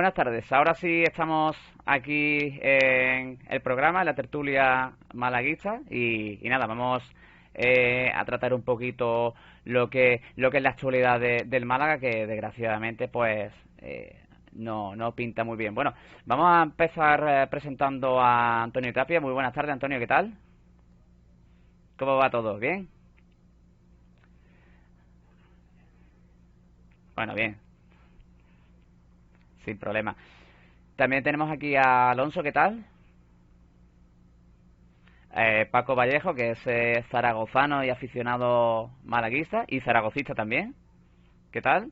Buenas tardes. Ahora sí estamos aquí en el programa, en la tertulia malaguista y nada, vamos a tratar un poquito lo que es la actualidad del Málaga, que desgraciadamente pues no pinta muy bien. Bueno, vamos a empezar presentando a Antonio Tapia. Muy buenas tardes, Antonio, ¿qué tal? ¿Cómo va todo? ¿Bien? Bueno, bien, sin problema. También tenemos aquí a Alonso, ¿qué tal? Paco Vallejo, que es zaragozano y aficionado malaguista y zaragocista también. ¿Qué tal?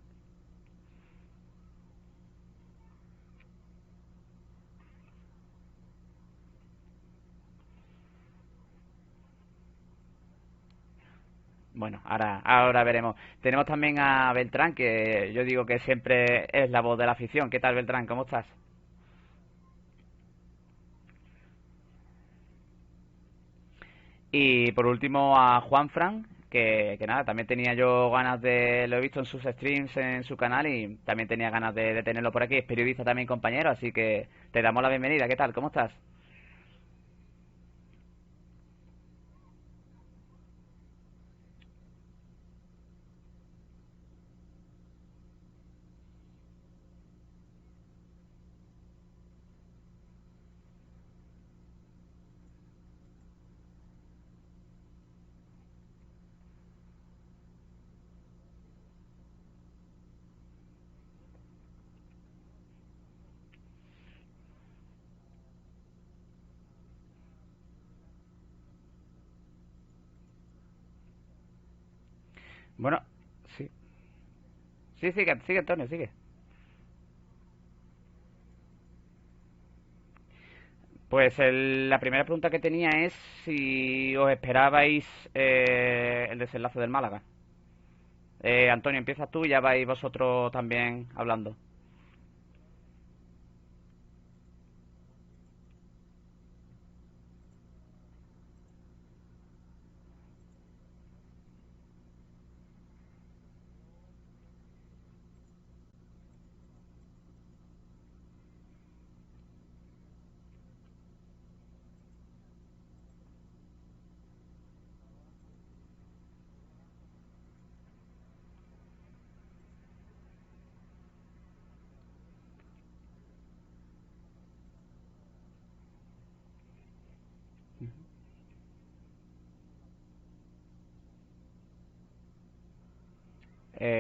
Bueno, ahora veremos. Tenemos también a Beltrán, que yo digo que siempre es la voz de la afición. ¿Qué tal, Beltrán? ¿Cómo estás? Y por último a Juanfran, que nada, también tenía yo ganas de, lo he visto en sus streams en su canal y también tenía ganas de tenerlo por aquí. Es periodista también, compañero, así que te damos la bienvenida. ¿Qué tal? ¿Cómo estás? Bueno, sí. Sí, sigue, sigue, Antonio, sigue. Pues la primera pregunta que tenía es si os esperabais el desenlace del Málaga. Antonio, empiezas tú y ya vais vosotros también hablando.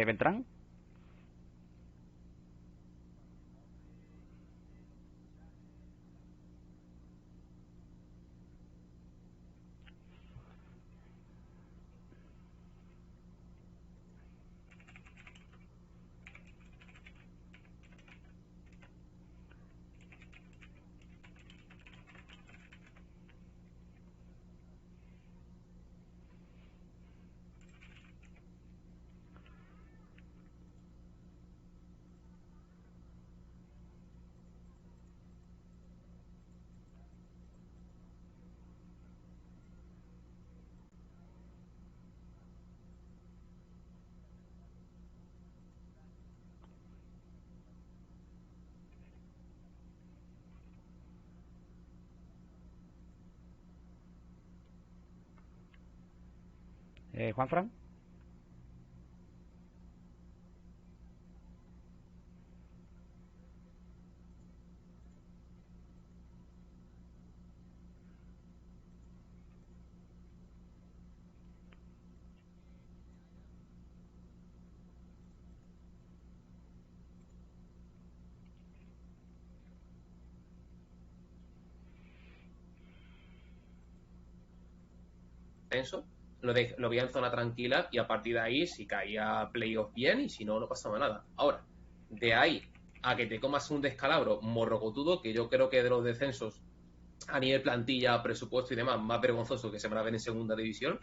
Beltrán. Juanfran. Eso, lo veía en zona tranquila y a partir de ahí si caía playoff bien y si no, no pasaba nada. Ahora, de ahí a que te comas un descalabro morrocotudo, que yo creo que de los descensos a nivel plantilla, presupuesto y demás, más vergonzoso que se van a ver en segunda división,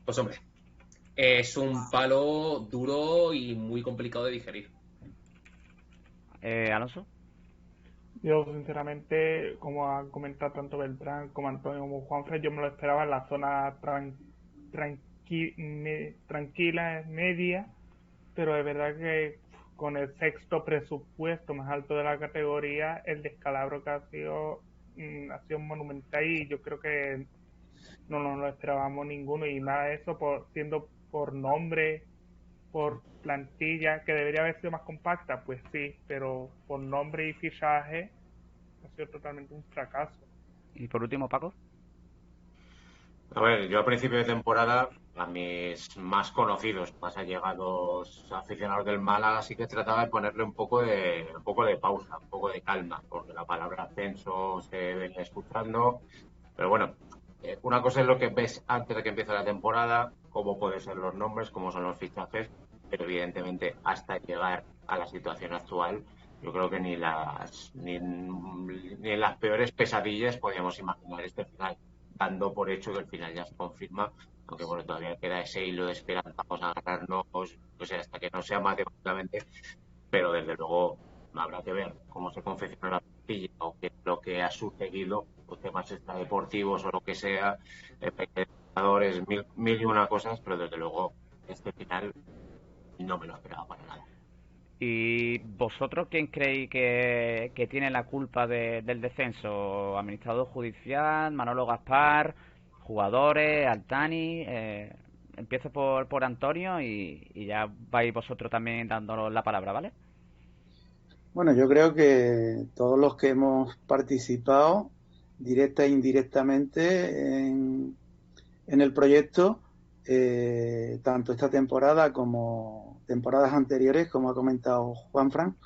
pues hombre, es un palo duro y muy complicado de digerir. Alonso. Yo, sinceramente, como han comentado tanto Beltrán como Antonio como Juanfred, yo me lo esperaba en la zona tranquila, media, pero es verdad que con el sexto presupuesto más alto de la categoría, el descalabro que ha sido monumental, y yo creo que no nos lo esperábamos ninguno, y nada de eso siendo por nombre, por plantilla, que debería haber sido más compacta, pues sí, pero por nombre y fichaje ha sido totalmente un fracaso. Y por último, Paco. A ver, yo a principio de temporada, a mis más conocidos, más allegados aficionados del Málaga, sí que trataba de ponerle un poco de pausa, un poco de calma, porque la palabra ascenso se venía escuchando. Pero bueno, una cosa es lo que ves antes de que empiece la temporada, cómo pueden ser los nombres, cómo son los fichajes, pero evidentemente hasta llegar a la situación actual, yo creo que ni en las peores pesadillas podíamos imaginar este final, dando por hecho que el final ya se confirma, aunque bueno, todavía queda ese hilo de esperanza, vamos a agarrarnos, pues, hasta que no sea matemáticamente, pero desde luego habrá que ver cómo se confecciona la plantilla o qué es lo que ha sucedido, los temas extradeportivos o lo que sea, espectadores, mil y una cosas, pero desde luego este final no me lo esperaba para nada. ¿Y vosotros quién creéis que tiene la culpa del descenso? ¿Administrador judicial, Manolo Gaspar, jugadores, Altani? Empiezo por Antonio y ya vais vosotros también dándonos la palabra, ¿vale? Bueno, yo creo que todos los que hemos participado, directa e indirectamente, en el proyecto, tanto esta temporada como temporadas anteriores, como ha comentado Juanfran,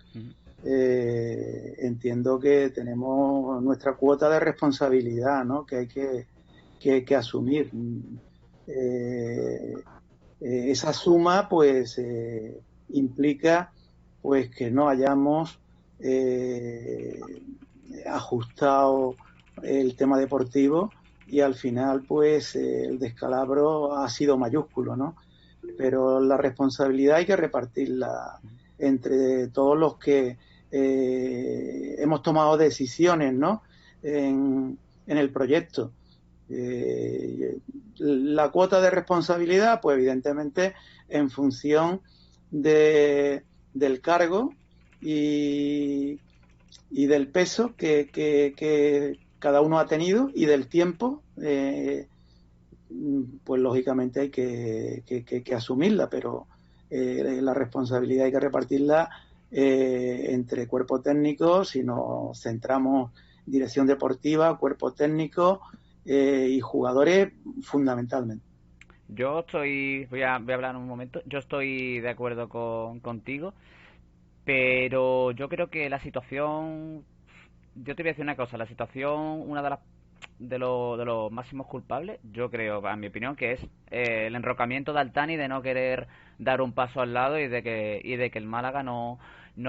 entiendo que tenemos nuestra cuota de responsabilidad, ¿no? Que hay que asumir. Esa suma, pues, implica, pues, que no hayamos ajustado el tema deportivo, y al final, pues, el descalabro ha sido mayúsculo, ¿no? Pero la responsabilidad hay que repartirla entre todos los que hemos tomado decisiones, ¿no? En el proyecto. La cuota de responsabilidad, pues evidentemente en función del cargo y del peso que cada uno ha tenido, y del tiempo, pues lógicamente hay que asumirla, pero la responsabilidad hay que repartirla entre cuerpo técnico. Si nos centramos, dirección deportiva, cuerpo técnico y jugadores fundamentalmente. Voy a hablar un momento, yo estoy de acuerdo contigo, pero yo creo que la situación, yo te voy a decir una cosa, la situación, una de los máximos culpables, yo creo, en mi opinión, que es el enrocamiento de Altani, de no querer dar un paso al lado y de que el Málaga no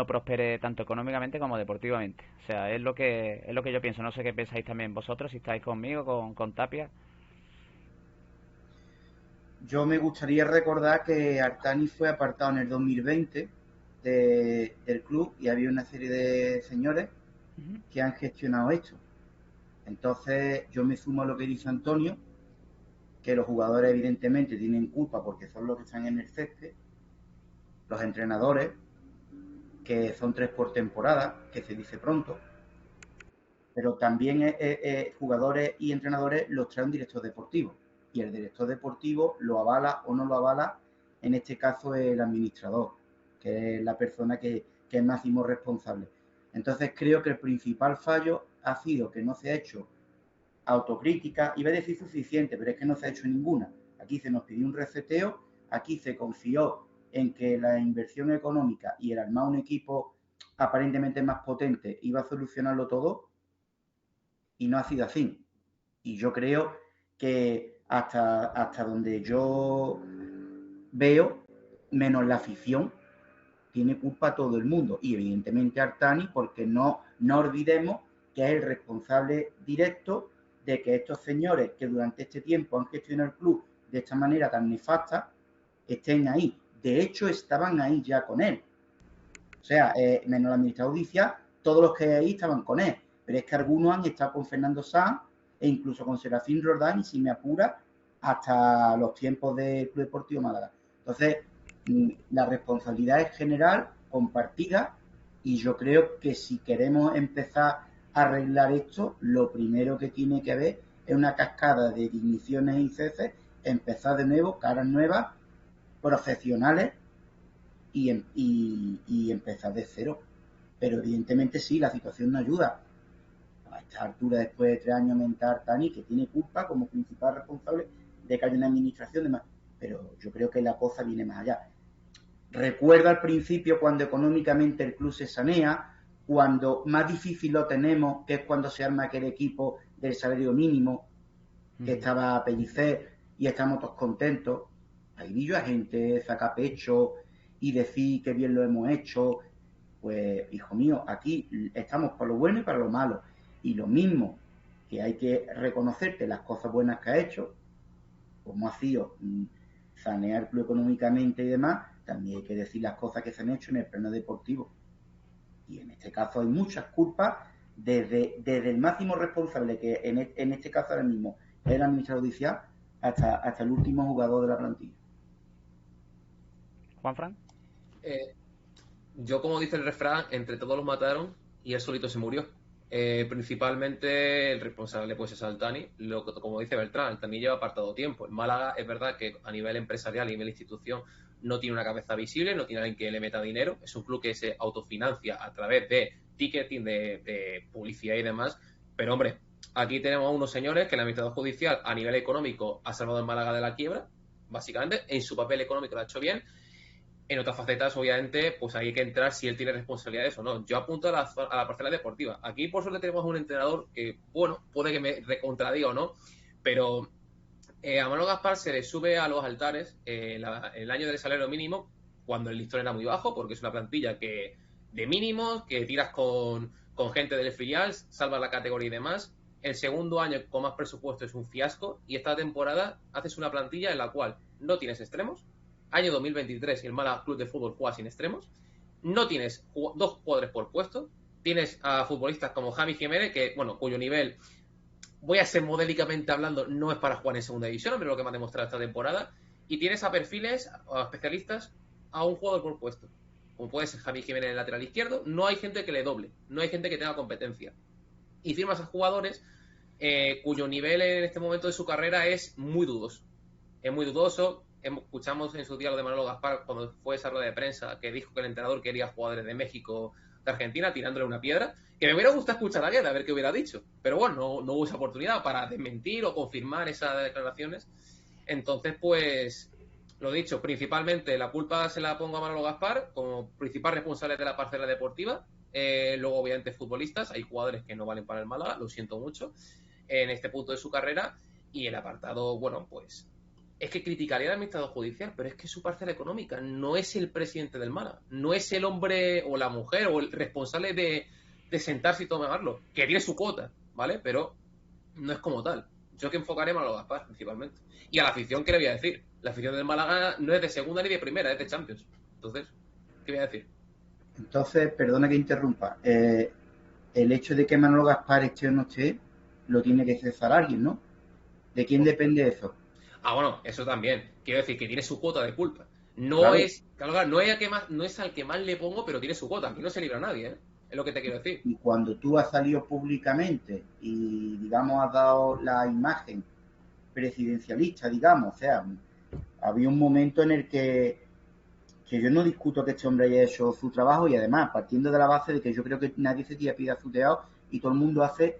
prospere tanto económicamente como deportivamente. O sea, es lo que yo pienso. No sé qué pensáis también vosotros, si estáis conmigo, con Tapia. Yo me gustaría recordar que Artani fue apartado en el 2020 del club, y había una serie de señores que han gestionado esto. Entonces yo me sumo a lo que dice Antonio, que los jugadores evidentemente tienen culpa porque son los que están en el césped, los entrenadores, que son 3 por temporada, que se dice pronto, pero también jugadores y entrenadores los trae un director deportivo, y el director deportivo lo avala o no lo avala, en este caso el administrador, que es la persona que es máximo responsable. Entonces creo que el principal fallo ha sido que no se ha hecho autocrítica, iba a decir suficiente, pero es que no se ha hecho ninguna. Aquí se nos pidió un reseteo, aquí se confió en que la inversión económica y el armar un equipo aparentemente más potente iba a solucionarlo todo, y no ha sido así. Y yo creo que hasta donde yo veo, menos la afición, tiene culpa todo el mundo, y evidentemente Artani, porque no olvidemos que es el responsable directo de que estos señores que durante este tiempo han gestionado el club de esta manera tan nefasta estén ahí. De hecho, estaban ahí ya con él. O sea, menos la administración judicial, todos los que hay ahí estaban con él. Pero es que algunos han estado con Fernando Sanz e incluso con Serafín Roldán, y si me apura, hasta los tiempos del Club Deportivo Málaga. Entonces, la responsabilidad es general compartida, y yo creo que si queremos empezar a arreglar esto, lo primero que tiene que haber es una cascada de igniciones y ceses, empezar de nuevo, caras nuevas, profesionales, y empezar de cero. Pero evidentemente sí, la situación no ayuda. A esta altura, después de 3 años, mentar Tani, que tiene culpa como principal responsable de que haya una administración de más. Pero yo creo que la cosa viene más allá. Recuerdo al principio cuando económicamente el club se sanea, cuando más difícil lo tenemos, que es cuando se arma aquel equipo del salario mínimo, que estaba Pellicer y estamos todos contentos. Ahí vi yo a gente sacar pecho y decir que bien lo hemos hecho. Pues, hijo mío, aquí estamos para lo bueno y para lo malo. Y lo mismo que hay que reconocerte las cosas buenas que ha hecho, como ha sido sanear el club económicamente y demás, también hay que decir las cosas que se han hecho en el plano deportivo. Y en este caso hay muchas culpas desde el máximo responsable, que en este caso ahora mismo es el administrador judicial, hasta el último jugador de la plantilla. ¿Juanfran? Yo, como dice el refrán, entre todos los mataron y él solito se murió. Principalmente el responsable pues es Altani, como dice Beltrán, Altani lleva apartado tiempo. En Málaga es verdad que a nivel empresarial, a nivel institución, no tiene una cabeza visible, no tiene alguien que le meta dinero, es un club que se autofinancia a través de ticketing, de publicidad y demás, pero hombre, aquí tenemos a unos señores que el administrador judicial a nivel económico ha salvado en Málaga de la quiebra, básicamente, en su papel económico lo ha hecho bien. En otras facetas, obviamente, pues hay que entrar si él tiene responsabilidades o no. Yo apunto a la parcela deportiva. Aquí, por suerte, tenemos un entrenador que, bueno, puede que me recontradiga o no, pero a Manolo Gaspar se le sube a los altares el año del salario mínimo, cuando el listón era muy bajo, porque es una plantilla que de mínimos, que tiras con gente del filial, salvas la categoría y demás. El segundo año con más presupuesto es un fiasco, y esta temporada haces una plantilla en la cual no tienes extremos. Año 2023 y el Málaga Club de Fútbol juega sin extremos. No tienes 2 jugadores por puesto. Tienes a futbolistas como Javi Jiménez, que, bueno, cuyo nivel, voy a ser modélicamente hablando, no es para jugar en segunda división, pero lo que me ha demostrado esta temporada. Y tienes a perfiles, a especialistas, a un jugador por puesto. Como puede ser Javi Jiménez en el lateral izquierdo, no hay gente que le doble, no hay gente que tenga competencia. Y firmas a jugadores cuyo nivel en este momento de su carrera es muy dudoso. Es muy dudoso. Escuchamos en su día lo de Manolo Gaspar cuando fue esa rueda de prensa, que dijo que el entrenador quería jugadores de México, de Argentina, tirándole una piedra, que me hubiera gustado escuchar a ver qué hubiera dicho, pero bueno, no hubo esa oportunidad para desmentir o confirmar esas declaraciones. Entonces, pues, lo dicho, principalmente la culpa se la pongo a Manolo Gaspar como principal responsable de la parcela deportiva. Luego, obviamente, futbolistas, hay jugadores que no valen para el Málaga, lo siento mucho, en este punto de su carrera. Y el apartado, bueno, pues es que criticaría al administrador judicial, pero es que su parcela económica no es el presidente del Málaga, no es el hombre o la mujer o el responsable de sentarse y tomarlo, que tiene su cuota, ¿vale? Pero no es como tal. Yo que enfocaré a Manolo Gaspar principalmente. Y a la afición, ¿qué le voy a decir? La afición del Málaga no es de segunda ni de primera, es de Champions. Entonces, ¿qué voy a decir? Entonces, perdona que interrumpa. El hecho de que Manolo Gaspar esté o no esté, lo tiene que cesar alguien, ¿no? ¿De quién depende eso? Bueno, eso también. Quiero decir que tiene su cuota de culpa. No Claro. es, claro, no es al que más le pongo, pero tiene su cuota. Aquí no se libra nadie, ¿eh? Es lo que te quiero decir. Y cuando tú has salido públicamente y, digamos, has dado la imagen presidencialista, digamos, o sea, había un momento en el que yo no discuto que este hombre haya hecho su trabajo, y además, partiendo de la base de que yo creo que nadie se tira piedra azuteado y todo el mundo hace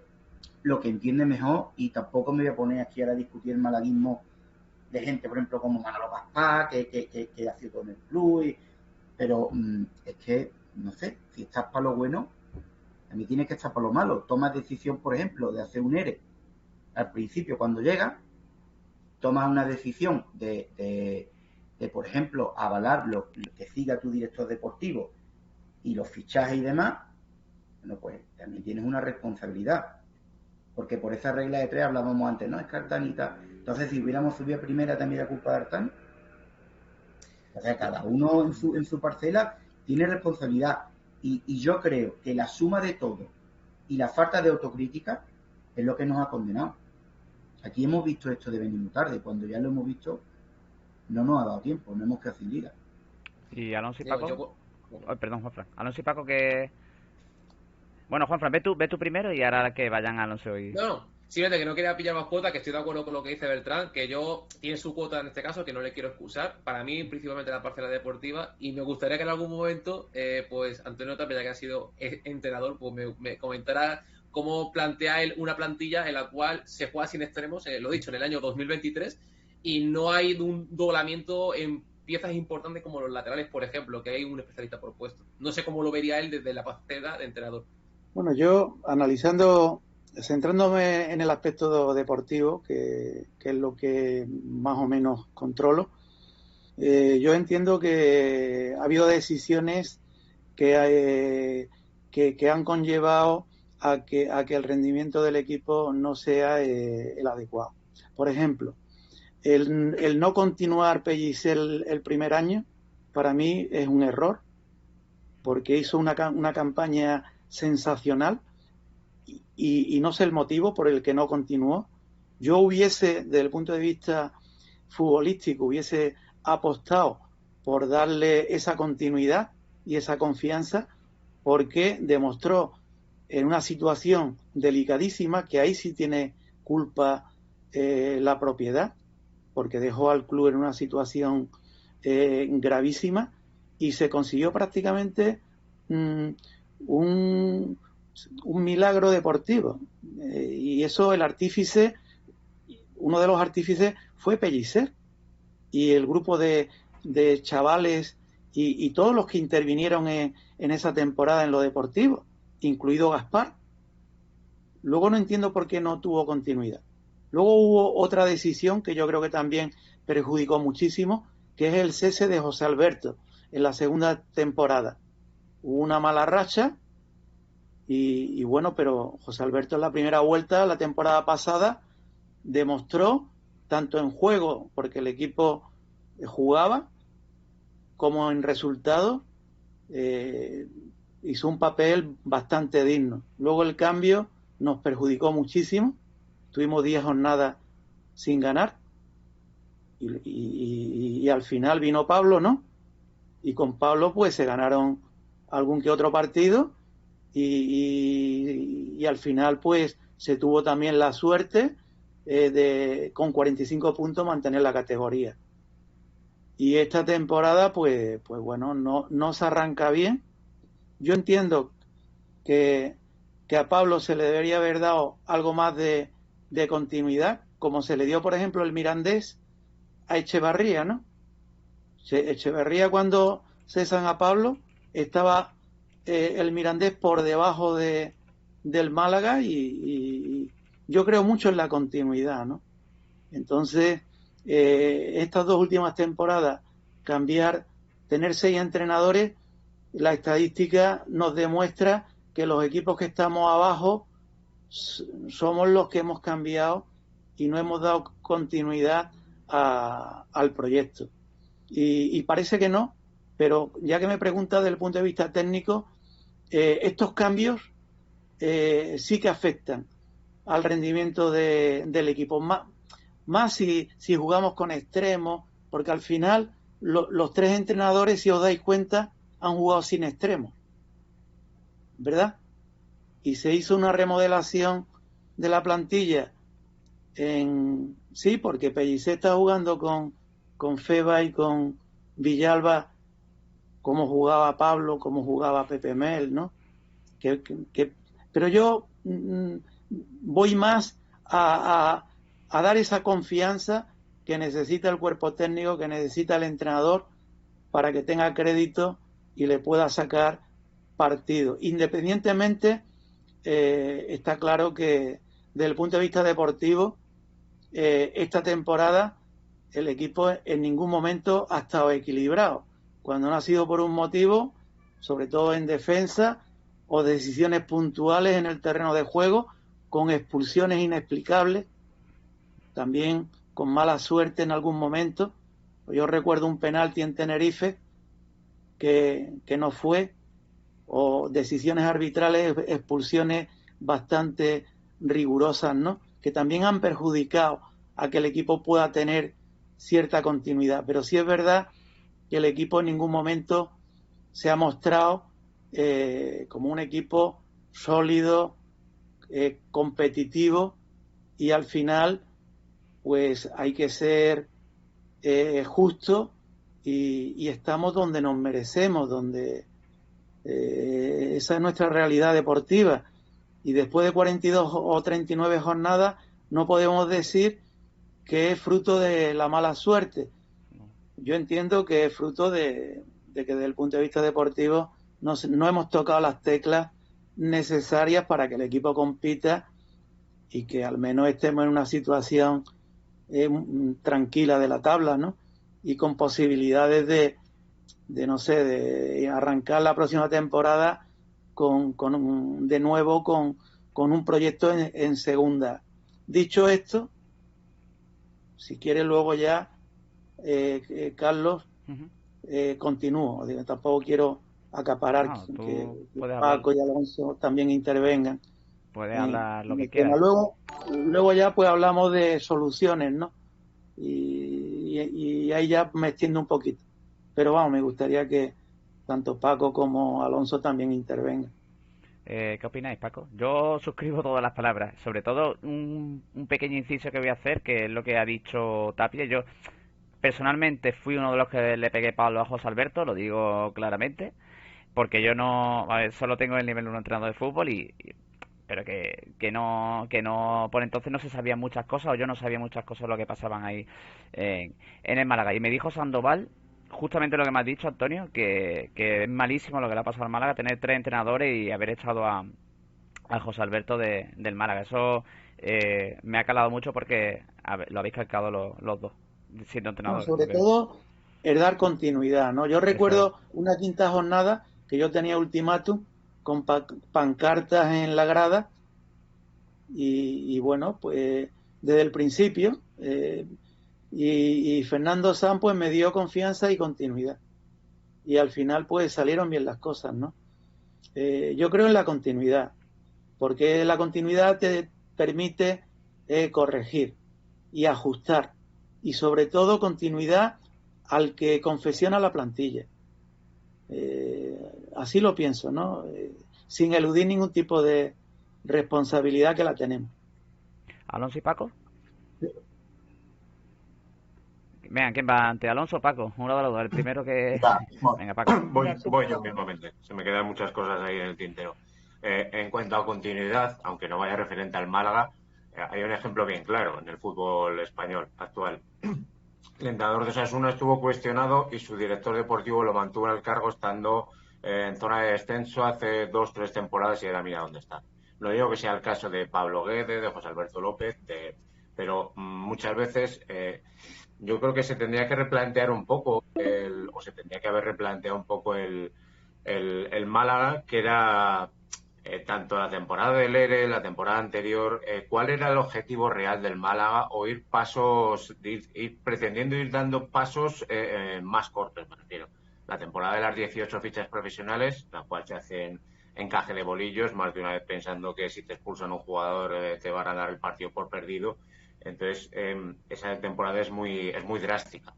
lo que entiende mejor, y tampoco me voy a poner aquí ahora a discutir el malaguismo de gente, por ejemplo, como Manolo Gaspar, que ha sido con el club, pero es que, no sé, si estás para lo bueno, a mí tienes que estar para lo malo. Tomas decisión, por ejemplo, de hacer un ERE al principio cuando llega, tomas una decisión de por ejemplo, avalar lo que siga tu director deportivo y los fichajes y demás. Bueno, pues también tienes una responsabilidad, porque por esa regla de 3 hablábamos antes, ¿no? Es que Artani y tal. Entonces, si hubiéramos subido a primera, también la culpa de Artani. O sea, cada uno en su parcela tiene responsabilidad. Y yo creo que la suma de todo y la falta de autocrítica es lo que nos ha condenado. Aquí hemos visto esto de venir muy tarde. Cuando ya lo hemos visto, no nos ha dado tiempo, no hemos quedado sin liga. ¿Y Alonso y Paco? Perdón, Juanfran. Alonso y Paco, que... Bueno, Juanfran, ve tú primero y ahora que vayan Alonso y... No, simplemente que no quería pillar más cuota, que estoy de acuerdo con lo que dice Beltrán, que tiene su cuota en este caso, que no le quiero excusar. Para mí, principalmente la parcela deportiva, y me gustaría que en algún momento, pues Antonio Tapia, ya que ha sido entrenador, pues me comentara cómo plantea él una plantilla en la cual se juega sin extremos, lo dicho, en el año 2023, y no hay un doblamiento en piezas importantes como los laterales, por ejemplo, que hay un especialista por puesto. No sé cómo lo vería él desde la faceta de entrenador. Bueno, yo analizando, centrándome en el aspecto deportivo, que es lo que más o menos controlo, yo entiendo que ha habido decisiones que han conllevado a que el rendimiento del equipo no sea el adecuado. Por ejemplo, el no continuar Pellicer el primer año, para mí es un error, porque hizo una campaña sensacional y no sé el motivo por el que no continuó. Yo hubiese, desde el punto de vista futbolístico, hubiese apostado por darle esa continuidad y esa confianza, porque demostró en una situación delicadísima, que ahí sí tiene culpa la propiedad, porque dejó al club en una situación gravísima, y se consiguió prácticamente un milagro deportivo. Y eso uno de los artífices fue Pellicer, y el grupo de chavales y todos los que intervinieron en esa temporada en lo deportivo, incluido Gaspar. Luego no entiendo por qué no tuvo continuidad. Luego hubo otra decisión que yo creo que también perjudicó muchísimo, que es el cese de José Alberto en la segunda temporada. Hubo una mala racha y bueno, pero José Alberto en la primera vuelta, la temporada pasada, demostró, tanto en juego, porque el equipo jugaba, como en resultado, hizo un papel bastante digno. Luego el cambio nos perjudicó muchísimo, tuvimos 10 jornadas sin ganar, y al final vino Pablo, ¿no? Y con Pablo pues se ganaron algún que otro partido, y al final pues se tuvo también la suerte de con 45 puntos mantener la categoría. Y esta temporada pues bueno, no se arranca bien. Yo entiendo que a Pablo se le debería haber dado algo más de continuidad, como se le dio, por ejemplo, el Mirandés a Echevarría, ¿no? Echevarría, cuando cesan a Pablo, estaba el Mirandés por debajo del Málaga, y yo creo mucho en la continuidad, ¿no? Entonces, estas dos últimas temporadas, tener 6 entrenadores, la estadística nos demuestra que los equipos que estamos abajo somos los que hemos cambiado y no hemos dado continuidad al proyecto. Y parece que no, pero ya que me preguntas desde el punto de vista técnico, estos cambios sí que afectan al rendimiento del equipo, más si jugamos con extremos, porque al final los 3 entrenadores, si os dais cuenta, han jugado sin extremos, ¿verdad? Y se hizo una remodelación de la plantilla sí, porque Pellicer está jugando con Feba y con Villalba, como jugaba Pablo, como jugaba Pepe Mel, ¿no? Pero yo voy más a dar esa confianza que necesita el cuerpo técnico, que necesita el entrenador, para que tenga crédito y le pueda sacar partido. Independientemente, está claro que desde el punto de vista deportivo, esta temporada el equipo en ningún momento ha estado equilibrado. Cuando no ha sido por un motivo, sobre todo en defensa, o decisiones puntuales en el terreno de juego, con expulsiones inexplicables, también con mala suerte en algún momento. Yo recuerdo un penalti en Tenerife que no fue, o decisiones arbitrales, expulsiones bastante rigurosas, ¿no? Que también han perjudicado a que el equipo pueda tener cierta continuidad. Pero sí es verdad que el equipo en ningún momento se ha mostrado como un equipo sólido, competitivo, y al final pues hay que ser justo y estamos donde nos merecemos, donde esa es nuestra realidad deportiva, y después de 42 o 39 jornadas no podemos decir que es fruto de la mala suerte. Yo entiendo que es fruto de que desde el punto de vista deportivo no hemos tocado las teclas necesarias para que el equipo compita y que al menos estemos en una situación tranquila de la tabla, ¿no? Y con posibilidades de no sé, de arrancar la próxima temporada de nuevo con un proyecto en segunda. Dicho esto, si quieres luego ya, Carlos, continúo. Tampoco quiero acaparar que Paco y Alonso también intervengan. Puedes hablar lo que quieras. Luego ya pues hablamos de soluciones, ¿no? Y ahí ya me extiendo un poquito. Pero vamos, me gustaría que tanto Paco como Alonso también intervengan. ¿Qué opináis, Paco? Yo suscribo todas las palabras. Sobre todo un pequeño inciso que voy a hacer, que es lo que ha dicho Tapia. Yo personalmente fui uno de los que le pegué palo a José Alberto, lo digo claramente, porque yo solo tengo el nivel de un entrenador de fútbol pero que no por entonces no se sabían muchas cosas, o yo no sabía muchas cosas de lo que pasaban ahí en el Málaga. Y me dijo Sandoval justamente lo que me has dicho, Antonio, que es malísimo lo que le ha pasado al Málaga, tener 3 entrenadores y haber echado a José Alberto del Málaga. Eso me ha calado mucho porque lo habéis calcado los dos, siendo entrenadores. Sobre todo el dar continuidad, ¿no? Yo recuerdo una quinta jornada que yo tenía ultimátum con pancartas en la grada y bueno, pues desde el principio y Fernando Sanz pues me dio confianza y continuidad y al final pues salieron bien las cosas, ¿no? Yo creo en la continuidad, porque la continuidad te permite corregir y ajustar, y sobre todo continuidad al que confesiona la plantilla. Así lo pienso, ¿no? Sin eludir ningún tipo de responsabilidad que la tenemos. ¿Alonso y Paco? Vean, ¿quién va ante Alonso o Paco? Uno de los dos, el primero que... Venga, Paco. Voy yo mismamente. Se me quedan muchas cosas ahí en el tintero. En cuanto a continuidad, aunque no vaya referente al Málaga, hay un ejemplo bien claro en el fútbol español actual. El entrenador de Osasuna estuvo cuestionado y su director deportivo lo mantuvo en el cargo estando en zona de descenso hace 2 o 3 temporadas y ahora mira dónde está. No digo que sea el caso de Pablo Guede, de José Alberto López, pero muchas veces yo creo que se tendría que replantear un poco o se tendría que haber replanteado un poco el Málaga, que era tanto la temporada del ERE, la temporada anterior, cuál era el objetivo real del Málaga, o ir pretendiendo ir dando pasos más cortos, me refiero. La temporada de las 18 fichas profesionales, la cual se hacen encaje de bolillos, más de una vez pensando que si te expulsan un jugador te van a dar el partido por perdido. Entonces, esa temporada es muy drástica.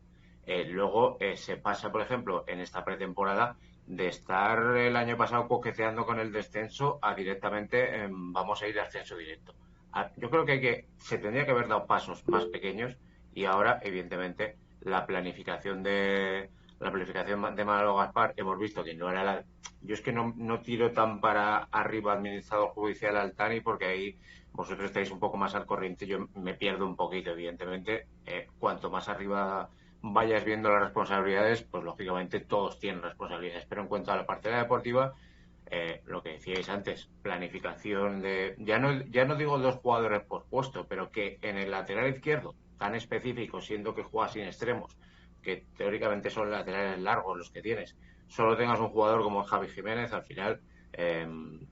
Luego se pasa, por ejemplo, en esta pretemporada de estar el año pasado coqueteando con el descenso a directamente vamos a ir a ascenso directo. Yo creo que se tendría que haber dado pasos más pequeños y ahora, evidentemente, la planificación de Manolo Gaspar hemos visto que no era la... Yo es que no tiro tan para arriba administrador judicial al Tani, porque ahí vosotros estáis un poco más al corriente, yo me pierdo un poquito, evidentemente. Cuanto más arriba vayas viendo las responsabilidades, pues lógicamente todos tienen responsabilidades, pero en cuanto a la parte deportiva, lo que decíais antes, planificación de... Ya no digo 2 jugadores por puesto, pero que en el lateral izquierdo, tan específico, siendo que juega sin extremos, que teóricamente son laterales largos los que tienes, solo tengas un jugador como Javi Jiménez, al final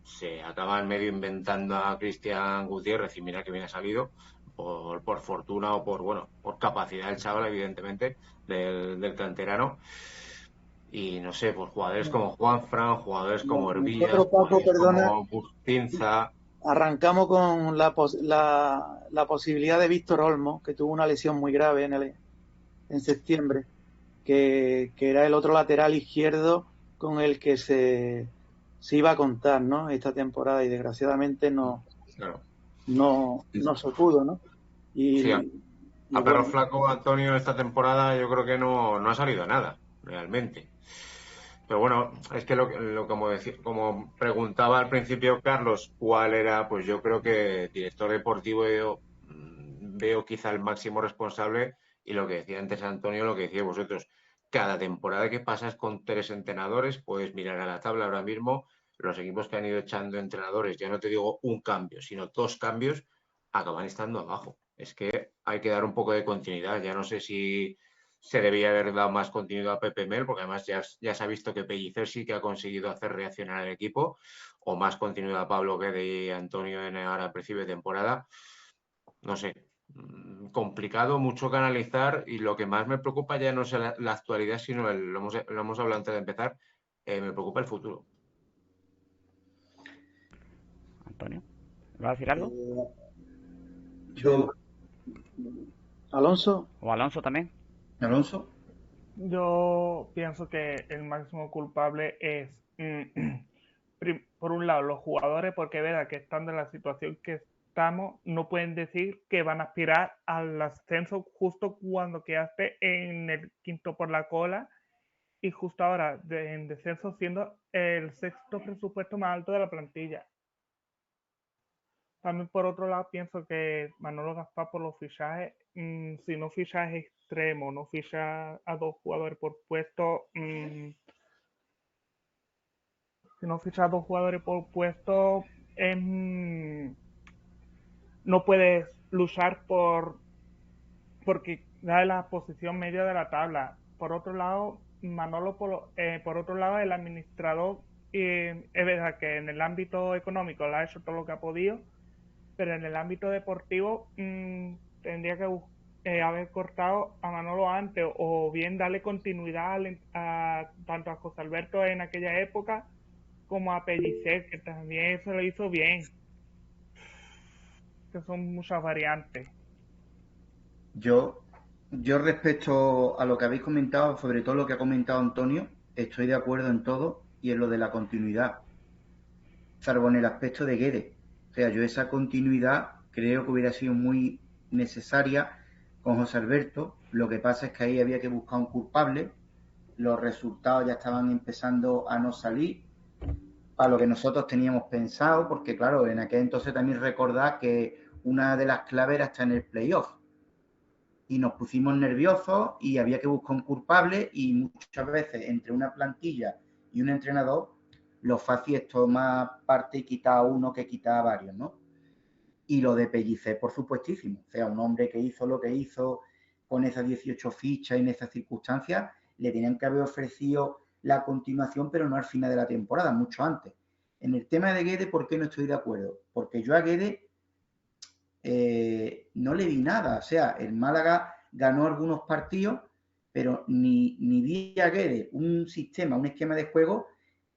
se acaba en medio inventando a Cristian Gutiérrez, y mira que bien ha salido, por fortuna o por capacidad del chaval, evidentemente, del canterano. Y no sé, pues jugadores como Juanfran, jugadores como Hervías, como Bustinza. Arrancamos con la posibilidad de Víctor Olmo, que tuvo una lesión muy grave en septiembre, que era el otro lateral izquierdo con el que se iba a contar, ¿no? Esta temporada, y desgraciadamente no se pudo, ¿no? Y, Sí, y a perro bueno, flaco, Antonio, esta temporada yo creo que no ha salido nada, realmente. Pero bueno, es que como preguntaba al principio Carlos, ¿cuál era? Pues yo creo que director deportivo veo quizá el máximo responsable, y lo que decía antes Antonio, lo que decía vosotros, cada temporada que pasas con 3 entrenadores, puedes mirar a la tabla ahora mismo, los equipos que han ido echando entrenadores, ya no te digo un cambio, sino 2 cambios, acaban estando abajo. Es que hay que dar un poco de continuidad. Ya no sé si se debía haber dado más continuidad a Pepe Mel, porque además ya se ha visto que Pellicer sí que ha conseguido hacer reaccionar al equipo, o más continuidad a Pablo Guede y Antonio en ahora a principio de temporada. No sé, complicado, mucho que analizar, y lo que más me preocupa ya no es la actualidad, sino lo hemos hablado antes de empezar, me preocupa el futuro. Antonio, ¿vas a decir algo? Yo, Alonso, ¿O Alonso también? Alonso, Yo pienso que el máximo culpable es, por un lado, los jugadores, porque verdad que estando en la situación que estamos, no pueden decir que van a aspirar al ascenso justo cuando quedaste en el quinto por la cola y justo ahora en descenso siendo el sexto presupuesto más alto de la plantilla. También por otro lado pienso que Manolo Gaspar por los fichajes, si no fichas extremo, no ficha a 2 jugadores por puesto, si no fichas a 2 jugadores por puesto, no puedes luchar porque da la posición media de la tabla. Por otro lado, Manolo, por otro lado, el administrador, es verdad que en el ámbito económico le ha hecho todo lo que ha podido, pero en el ámbito deportivo tendría que haber cortado a Manolo antes, o bien darle continuidad tanto a José Alberto en aquella época como a Pellicer, que también eso lo hizo bien, que son muchas variantes. yo, yo respecto a lo que habéis comentado, sobre todo lo que ha comentado Antonio, estoy de acuerdo en todo y en lo de la continuidad, salvo en el aspecto de Guedes. O sea, yo esa continuidad creo que hubiera sido muy necesaria con José Alberto. Lo que pasa es que ahí había que buscar un culpable, los resultados ya estaban empezando a no salir para lo que nosotros teníamos pensado, porque claro, en aquel entonces también recordad que una de las claves era estar en el playoff. Y nos pusimos nerviosos y había que buscar un culpable, y muchas veces entre una plantilla y un entrenador lo fácil es tomar parte y quitar a uno que quitar a varios, ¿no? Y lo de Pellicer, por supuestísimo. O sea, un hombre que hizo lo que hizo con esas 18 fichas y en esas circunstancias, le tenían que haber ofrecido la continuación, pero no al final de la temporada, mucho antes. En el tema de Guedes, ¿por qué no estoy de acuerdo? Porque yo a Guedes no le vi nada. O sea, el Málaga ganó algunos partidos, pero ni vi a Guedes un sistema, un esquema de juego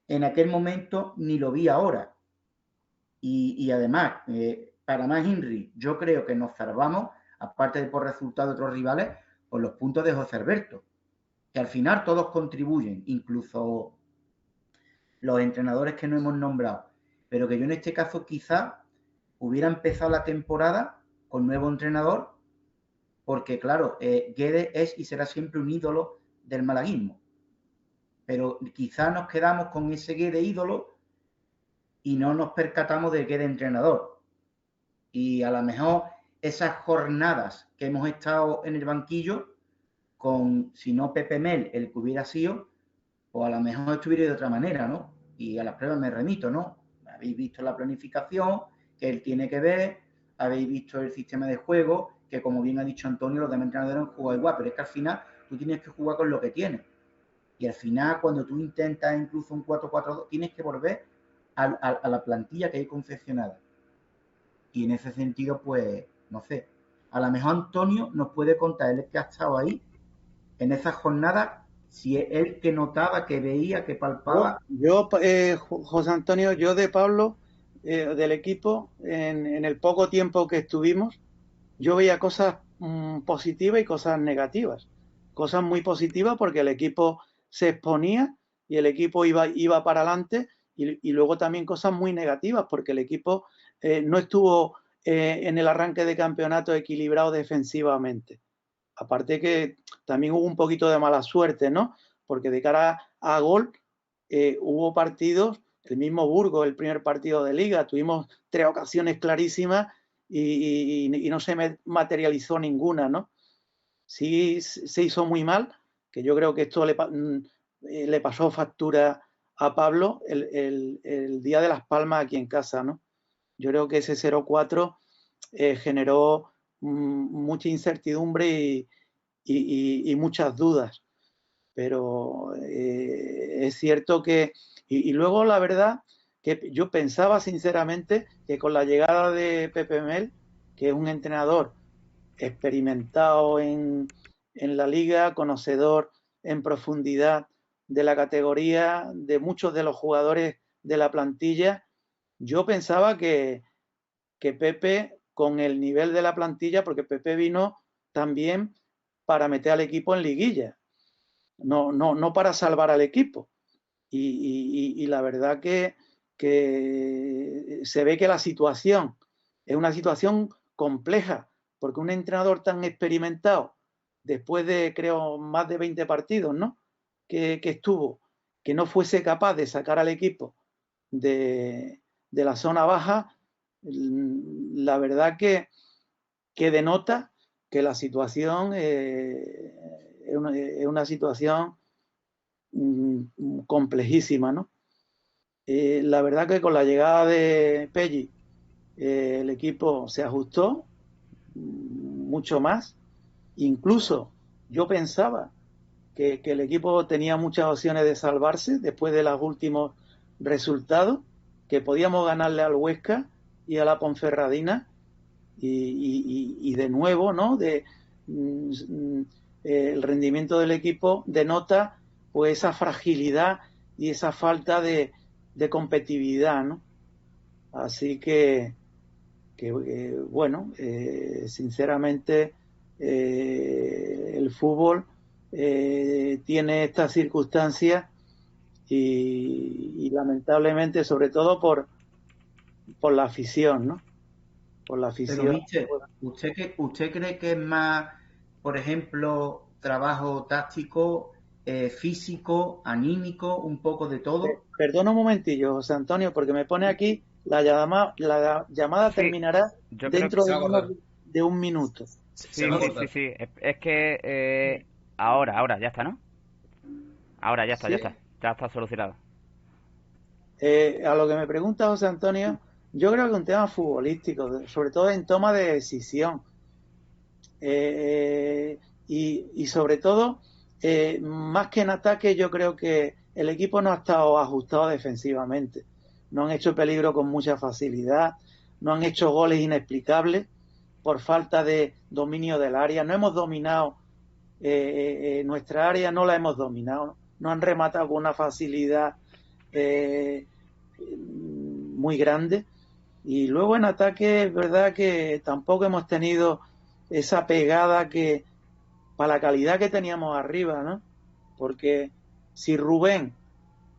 en aquel momento, ni lo vi ahora. Y además, para más Henry, yo creo que nos salvamos, aparte de por resultado de otros rivales, por los puntos de José Alberto, que al final todos contribuyen, incluso los entrenadores que no hemos nombrado, pero que yo en este caso quizá hubiera empezado la temporada con nuevo entrenador, porque claro, Guedes es y será siempre un ídolo del malaguismo, pero quizá nos quedamos con ese Guedes ídolo y no nos percatamos de Guedes entrenador. Y a lo mejor esas jornadas que hemos estado en el banquillo, con, si no Pepe Mel, el que hubiera sido, pues a lo mejor estuviera de otra manera, ¿no? Y a las pruebas me remito, ¿no? Habéis visto la planificación que él tiene que ver, habéis visto el sistema de juego, que como bien ha dicho Antonio, los demás entrenadores han jugado igual, pero es que al final tú tienes que jugar con lo que tienes. Y al final, cuando tú intentas incluso un 4-4-2, tienes que volver a la plantilla que hay confeccionada. Y en ese sentido, pues, no sé, a lo mejor Antonio nos puede contar, él que ha estado ahí, en esas jornadas, si es él que notaba, que veía, que palpaba. José Antonio, yo de Pablo, del equipo, en el poco tiempo que estuvimos, yo veía cosas positivas y cosas negativas. Cosas muy positivas porque el equipo se exponía y el equipo iba para adelante, y luego también cosas muy negativas, porque el equipo no estuvo en el arranque de campeonato equilibrado defensivamente. Aparte que también hubo un poquito de mala suerte, ¿no? Porque de cara a gol hubo partidos, el mismo Burgos, el primer partido de Liga, tuvimos 3 ocasiones clarísimas y no se materializó ninguna, ¿no? Sí se hizo muy mal, que yo creo que esto le pasó factura a Pablo el día de Las Palmas aquí en casa, ¿no? Yo creo que ese 0-4 generó mucha incertidumbre y muchas dudas, pero es cierto que... Y luego la verdad que yo pensaba sinceramente que con la llegada de Pepe Mel, que es un entrenador experimentado en la liga, conocedor en profundidad de la categoría, de muchos de los jugadores de la plantilla, yo pensaba que Pepe, con el nivel de la plantilla, porque Pepe vino también para meter al equipo en liguilla, no para salvar al equipo. Y la verdad que se ve que la situación es una situación compleja, porque un entrenador tan experimentado, después de, creo, más de 20 partidos, ¿no? que estuvo, que no fuese capaz de sacar al equipo de la zona baja, la verdad que denota que la situación es una situación complejísima, ¿no? La verdad que con la llegada de Pelli el equipo se ajustó mucho más. Incluso yo pensaba que el equipo tenía muchas opciones de salvarse después de los últimos resultados, que podíamos ganarle al Huesca y a la Ponferradina, y de nuevo, ¿no? El rendimiento del equipo denota pues esa fragilidad y esa falta de competitividad, ¿no? Así que bueno, sinceramente el fútbol tiene estas circunstancias y lamentablemente, sobre todo por la afición, ¿no? Por la afición. Pero, ¿usted cree que es más, por ejemplo, trabajo táctico, físico, anímico, un poco de todo? Perdona un momentillo, José Antonio, porque me pone aquí la llamada Sí, terminará yo creo dentro que de un minuto. sí, sí. Es que ahora, ya está, ¿no? Ahora, ya está, Sí. ya está solucionado. A lo que me pregunta José Antonio, yo creo que un tema futbolístico, sobre todo en toma de decisión. Y sobre todo, más que en ataque, yo creo que el equipo no ha estado ajustado defensivamente. No han hecho peligro con mucha facilidad, no han hecho goles inexplicables por falta de dominio del área. No hemos dominado nuestra área, no la hemos dominado. No han rematado con una facilidad muy grande. Y luego en ataque es verdad que tampoco hemos tenido esa pegada que para la calidad que teníamos arriba, ¿no? Porque si Rubén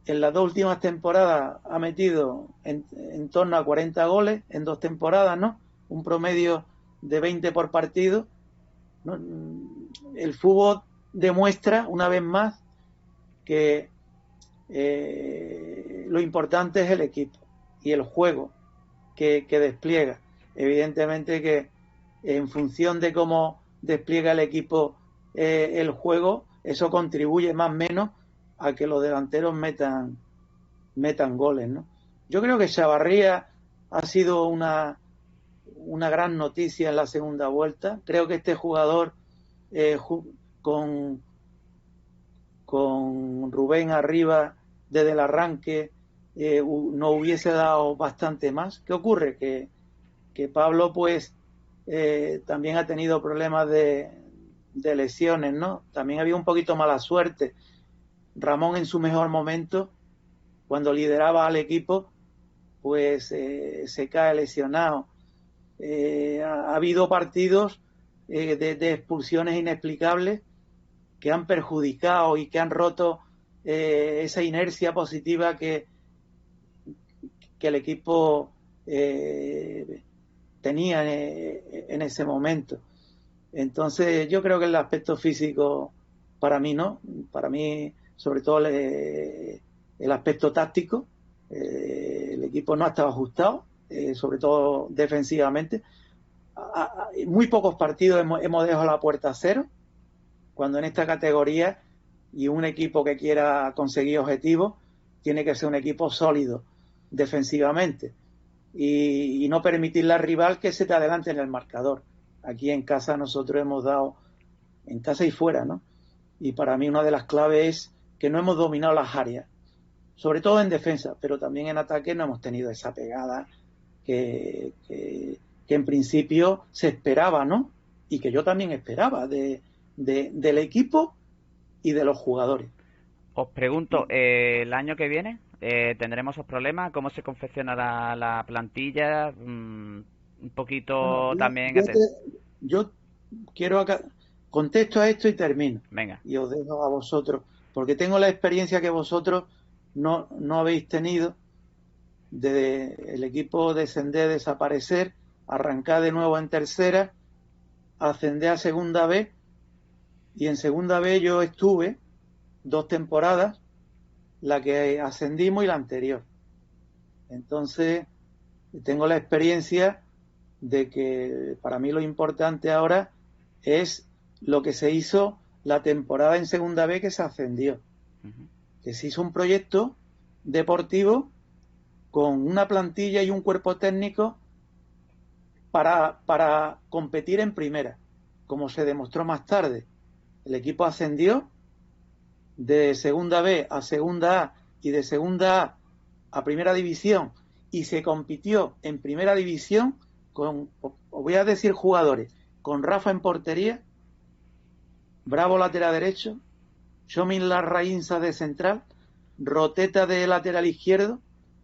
en las 2 últimas temporadas ha metido en torno a 40 goles en 2 temporadas, ¿no? Un promedio de 20 por partido, ¿no? El fútbol demuestra una vez más que lo importante es el equipo y el juego que despliega. Evidentemente que en función de cómo despliega el equipo el juego, eso contribuye más o menos a que los delanteros metan goles, ¿no? Yo creo que Chavarría ha sido una gran noticia en la segunda vuelta. Creo que este jugador con Rubén arriba desde el arranque no hubiese dado bastante más. ¿Qué ocurre? Que Pablo pues también ha tenido problemas de lesiones, ¿no? También había un poquito mala suerte. Ramón en su mejor momento, cuando lideraba al equipo, pues se cae lesionado. Ha habido partidos de expulsiones inexplicables que han perjudicado y que han roto esa inercia positiva que el equipo tenía en ese momento. Entonces yo creo que el aspecto físico para mí no, para mí sobre todo el aspecto táctico, el equipo no ha estado ajustado, sobre todo defensivamente. Muy pocos partidos hemos dejado la puerta a cero, cuando en esta categoría y un equipo que quiera conseguir objetivos tiene que ser un equipo sólido defensivamente y no permitirle al rival que se te adelante en el marcador. Aquí en casa nosotros hemos dado, en casa y fuera, ¿no? Y para mí una de las claves es que no hemos dominado las áreas, sobre todo en defensa, pero también en ataque no hemos tenido esa pegada que en principio se esperaba, ¿no? Y que yo también esperaba del equipo y de los jugadores. Os pregunto, el año que viene tendremos esos problemas, ¿cómo se confeccionará la plantilla? Un poquito Bueno, también... yo quiero acá, contesto a esto y termino. Venga. Y os dejo a vosotros, porque tengo la experiencia que vosotros no habéis tenido de el equipo descender, desaparecer, arrancar de nuevo en tercera, ascender a segunda B, y en segunda B yo estuve 2 temporadas, la que ascendimos y la anterior. Entonces tengo la experiencia de que para mí lo importante ahora es lo que se hizo la temporada en segunda B, que se ascendió. Que se hizo un proyecto deportivo con una plantilla y un cuerpo técnico para competir en primera, como se demostró más tarde. El equipo ascendió de segunda B a segunda A y de segunda a primera división, y se compitió en primera división con, os voy a decir jugadores, con Rafa en portería, Bravo lateral derecho, Chomin Larraínza de central, Roteta de lateral izquierdo,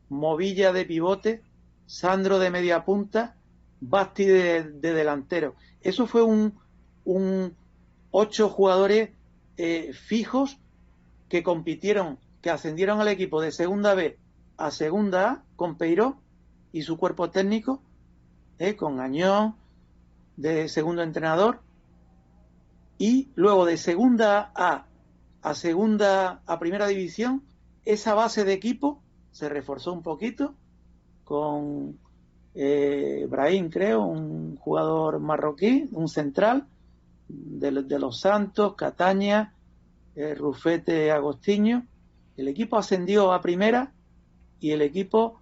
Movilla de pivote, Sandro de media punta, Basti de delantero. Eso fue un 8 jugadores fijos que compitieron, que ascendieron al equipo de segunda B a segunda A con Peiró y su cuerpo técnico, con Añón de segundo entrenador, y luego de segunda a segunda a primera división, esa base de equipo se reforzó un poquito con Brahim, creo, un jugador marroquí, un central de los Santos, Cataña, Rufete, Agostinho. El equipo ascendió a primera y el equipo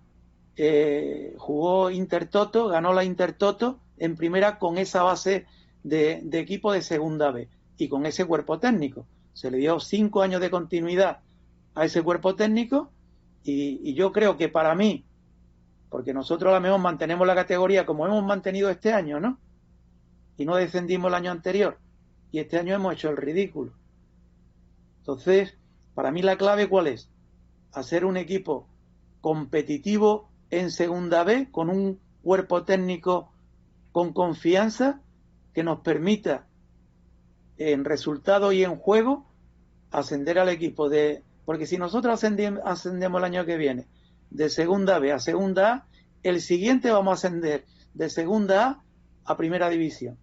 jugó Intertoto, ganó la Intertoto en primera con esa base de equipo de segunda B y con ese cuerpo técnico. Se le dio 5 años de continuidad a ese cuerpo técnico y yo creo que para mí, porque nosotros a lo mejor mantenemos la categoría como hemos mantenido este año, ¿no? Y no descendimos el año anterior, y este año hemos hecho el ridículo. Entonces, para mí la clave ¿cuál es? Hacer un equipo competitivo en segunda B con un cuerpo técnico con confianza que nos permita en resultados y en juego ascender al equipo de... Porque si nosotros ascendemos el año que viene de segunda B a segunda A, el siguiente vamos a ascender de segunda a primera división.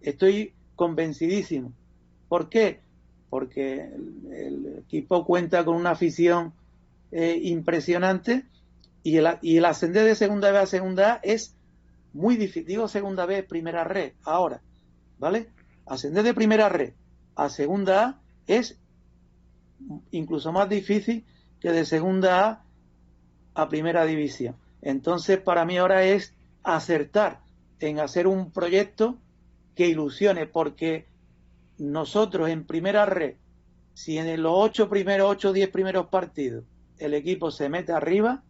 Estoy convencidísimo. ¿Por qué? Porque el equipo cuenta con una afición impresionante y el ascender de segunda B a segunda A es muy difícil. Digo segunda B, primera red, ahora, ¿vale? Ascender de primera red a segunda A es incluso más difícil que de segunda a primera división. Entonces, para mí ahora es acertar en hacer un proyecto que ilusione, porque nosotros en primera red, si en los 8 o 10 primeros partidos el equipo se mete arriba,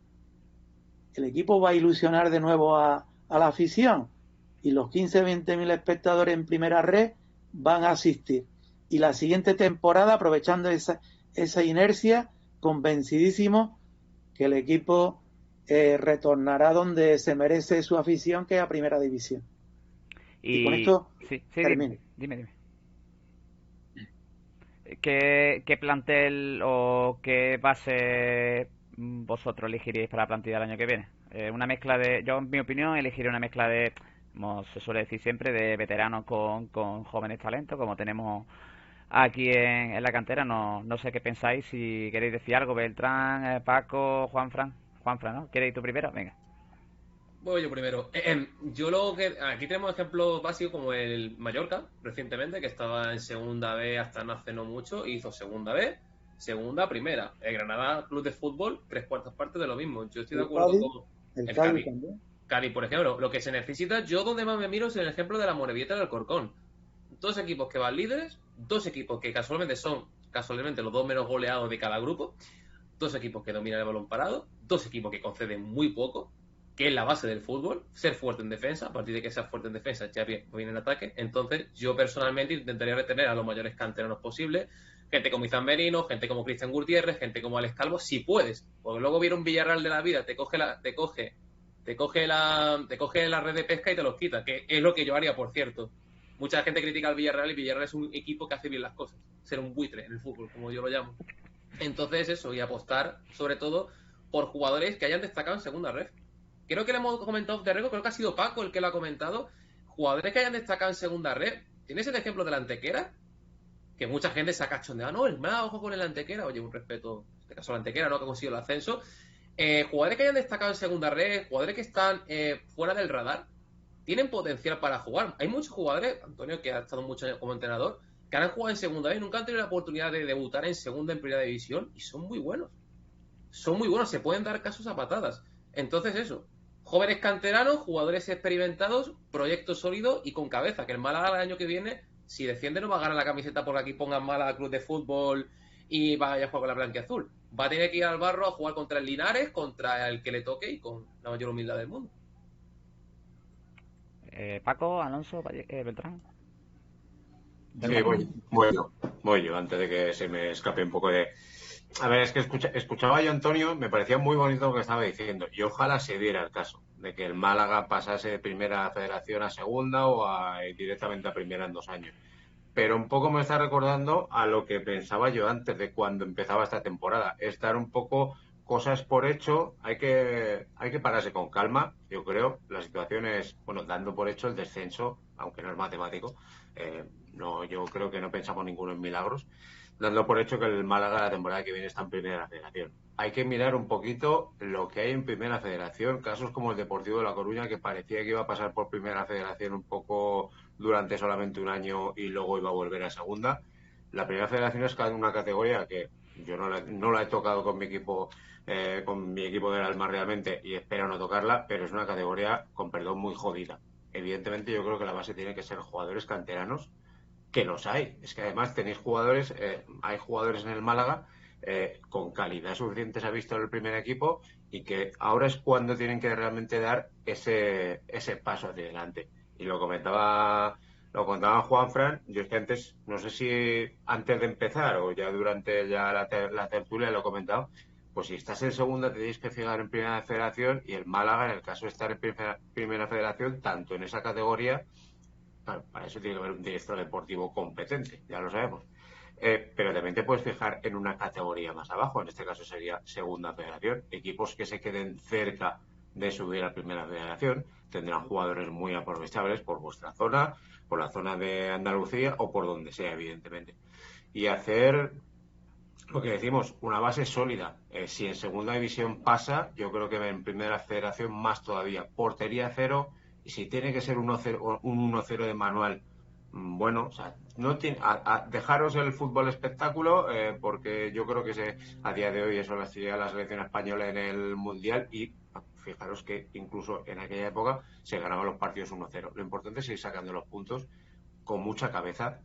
el equipo va a ilusionar de nuevo a la afición y los 15-20 mil espectadores en primera red van a asistir. Y la siguiente temporada, aprovechando esa inercia, convencidísimo que el equipo retornará donde se merece su afición, que es a primera división. Y con esto sí, termino. Dime. ¿qué plantel o qué base vosotros elegiríais para la plantilla del año que viene? Una mezcla de, yo en mi opinión elegiría una mezcla de, como se suele decir siempre, de veteranos con jóvenes talentos, como tenemos aquí en la cantera. No sé qué pensáis, si queréis decir algo, Beltrán, Paco, Juanfran, ¿no? ¿Queréis tú primero? Venga. Voy yo primero. Yo lo que. Aquí tenemos ejemplos básicos como el Mallorca, recientemente, que estaba en segunda B hasta no hace no mucho, hizo segunda B, segunda, primera. El Granada Club de Fútbol, 3/4 partes de lo mismo. Yo estoy de acuerdo con el el Cádiz Cádiz. también. Cádiz, por ejemplo, lo que se necesita, yo donde más me miro es en el ejemplo de la Morevieta del Alcorcón. Dos equipos que van líderes, dos equipos que casualmente son los dos menos goleados de cada grupo, dos equipos que dominan el balón parado, dos equipos que conceden muy poco, que es la base del fútbol, ser fuerte en defensa. A partir de que seas fuerte en defensa ya viene en ataque. Entonces yo personalmente intentaría retener a los mayores canteranos posibles, gente como Izan Merino, gente como Cristian Gutiérrez, gente como Alex Calvo, si puedes, porque luego viene un Villarreal de la vida, te coge la red de pesca y te los quita, que es lo que yo haría, por cierto. Mucha gente critica al Villarreal y Villarreal es un equipo que hace bien las cosas, ser un buitre en el fútbol, como yo lo llamo. Entonces eso, y apostar sobre todo por jugadores que hayan destacado en segunda red. Creo que le hemos comentado de Rego, creo que ha sido Paco el que lo ha comentado. Jugadores que hayan destacado en segunda red. ¿Tienes el ejemplo del Antequera? Que mucha gente se ha cachondeado. No, el Málaga, ojo con el Antequera. Oye, un respeto, en este caso el Antequera, ¿no? Que ha conseguido el ascenso. Jugadores que hayan destacado en segunda red, jugadores que están fuera del radar, tienen potencial para jugar. Hay muchos jugadores, Antonio, que ha estado mucho años como entrenador, que han jugado en segunda vez, nunca han tenido la oportunidad de debutar en segunda, en primera división, y son muy buenos. Son muy buenos, se pueden dar casos a patadas. Entonces eso, jóvenes canteranos, jugadores experimentados, proyecto sólido y con cabeza, que el Málaga el año que viene, si defiende, no va a ganar la camiseta porque aquí pongan Málaga Club de Fútbol y vaya a jugar con la blanquiazul. Va a tener que ir al barro a jugar contra el Linares, contra el que le toque y con la mayor humildad del mundo. Paco, Alonso, Beltrán. Sí, voy yo, antes de que se me escape un poco de... A ver, es que escuchaba yo a Antonio, me parecía muy bonito lo que estaba diciendo, y ojalá se diera el caso de que el Málaga pasase de primera federación a segunda o directamente a primera en 2 años. Pero un poco me está recordando a lo que pensaba yo antes de cuando empezaba esta temporada. Estar un poco cosas por hecho, hay que pararse con calma, yo creo. La situación es, bueno, dando por hecho el descenso, aunque no es matemático. No, yo creo que no pensamos ninguno en milagros. Dando por hecho que el Málaga la temporada que viene está en primera federación. Hay que mirar un poquito lo que hay en primera federación, casos como el Deportivo de La Coruña, que parecía que iba a pasar por primera federación un poco durante solamente un año y luego iba a volver a segunda. La primera federación es una categoría que yo no la he tocado con mi equipo del Alma realmente, y espero no tocarla, pero es una categoría, con perdón, muy jodida. Evidentemente yo creo que la base tiene que ser jugadores canteranos, que los hay. Es que además tenéis jugadores, hay jugadores en el Málaga con calidad suficiente, se ha visto en el primer equipo, y que ahora es cuando tienen que realmente dar ese paso hacia adelante. Y lo comentaba Juanfran, yo es que antes, no sé si antes de empezar o ya durante la tertulia lo he comentado, pues si estás en segunda te tienes que fijar en primera federación, y el Málaga, en el caso de estar en primera federación, tanto en esa categoría, claro, para eso tiene que haber un director deportivo competente, ya lo sabemos. Pero también te puedes fijar en una categoría más abajo, en este caso sería segunda federación. Equipos que se queden cerca de subir a primera federación tendrán jugadores muy aprovechables por vuestra zona, por la zona de Andalucía o por donde sea, evidentemente. Y hacer lo que decimos, una base sólida. Si en segunda división pasa, yo creo que en primera federación más todavía. Portería cero, y si tiene que ser un 1-0 de manual, bueno, o sea, no tiene, dejaros el fútbol espectáculo, porque yo creo que a día de hoy eso lo hacía la selección española en el Mundial, y fijaros que incluso en aquella época se ganaban los partidos 1-0. Lo importante es ir sacando los puntos con mucha cabeza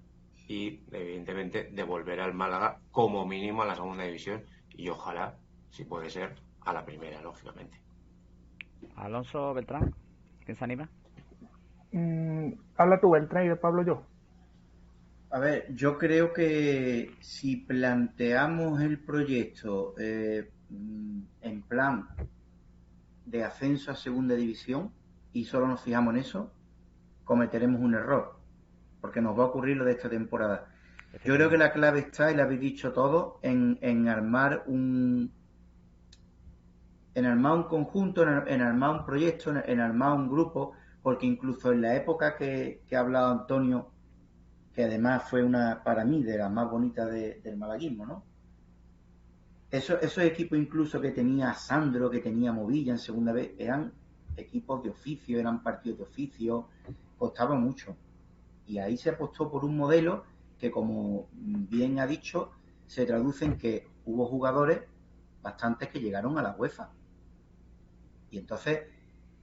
y evidentemente devolver al Málaga como mínimo a la segunda división, y ojalá, si puede ser, a la primera, lógicamente. Alonso, Beltrán, ¿quién se anima? Habla tú, Beltrán, y de Pablo yo. A ver, yo creo que si planteamos el proyecto en plan de ascenso a segunda división y solo nos fijamos en eso, cometeremos un error, porque nos va a ocurrir lo de esta temporada. Yo creo que la clave está, y lo habéis dicho todo, en armar un conjunto, en armar un proyecto, en armar un grupo, porque incluso en la época que ha hablado Antonio, que además fue una, para mí, de las más bonitas del malaguismo, ¿no? Esos equipos incluso que tenía Sandro, que tenía Movilla en segunda vez, eran equipos de oficio, eran partidos de oficio, costaba mucho. Y ahí se apostó por un modelo que, como bien ha dicho, se traduce en que hubo jugadores bastantes que llegaron a la UEFA. Y entonces,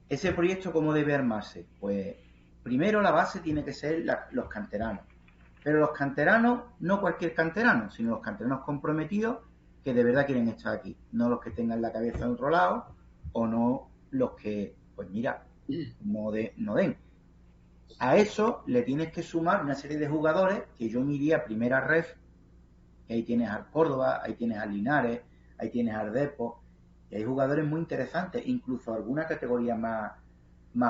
¿ese proyecto cómo debe armarse? Pues primero la base tiene que ser los canteranos. Pero los canteranos, no cualquier canterano, sino los canteranos comprometidos que de verdad quieren estar aquí. No los que tengan la cabeza en otro lado, o no los que, pues mira, no den. A eso le tienes que sumar una serie de jugadores que yo me iría a primera ref, que ahí tienes al Córdoba, ahí tienes al Linares, ahí tienes al Depo, y hay jugadores muy interesantes, incluso alguna categoría más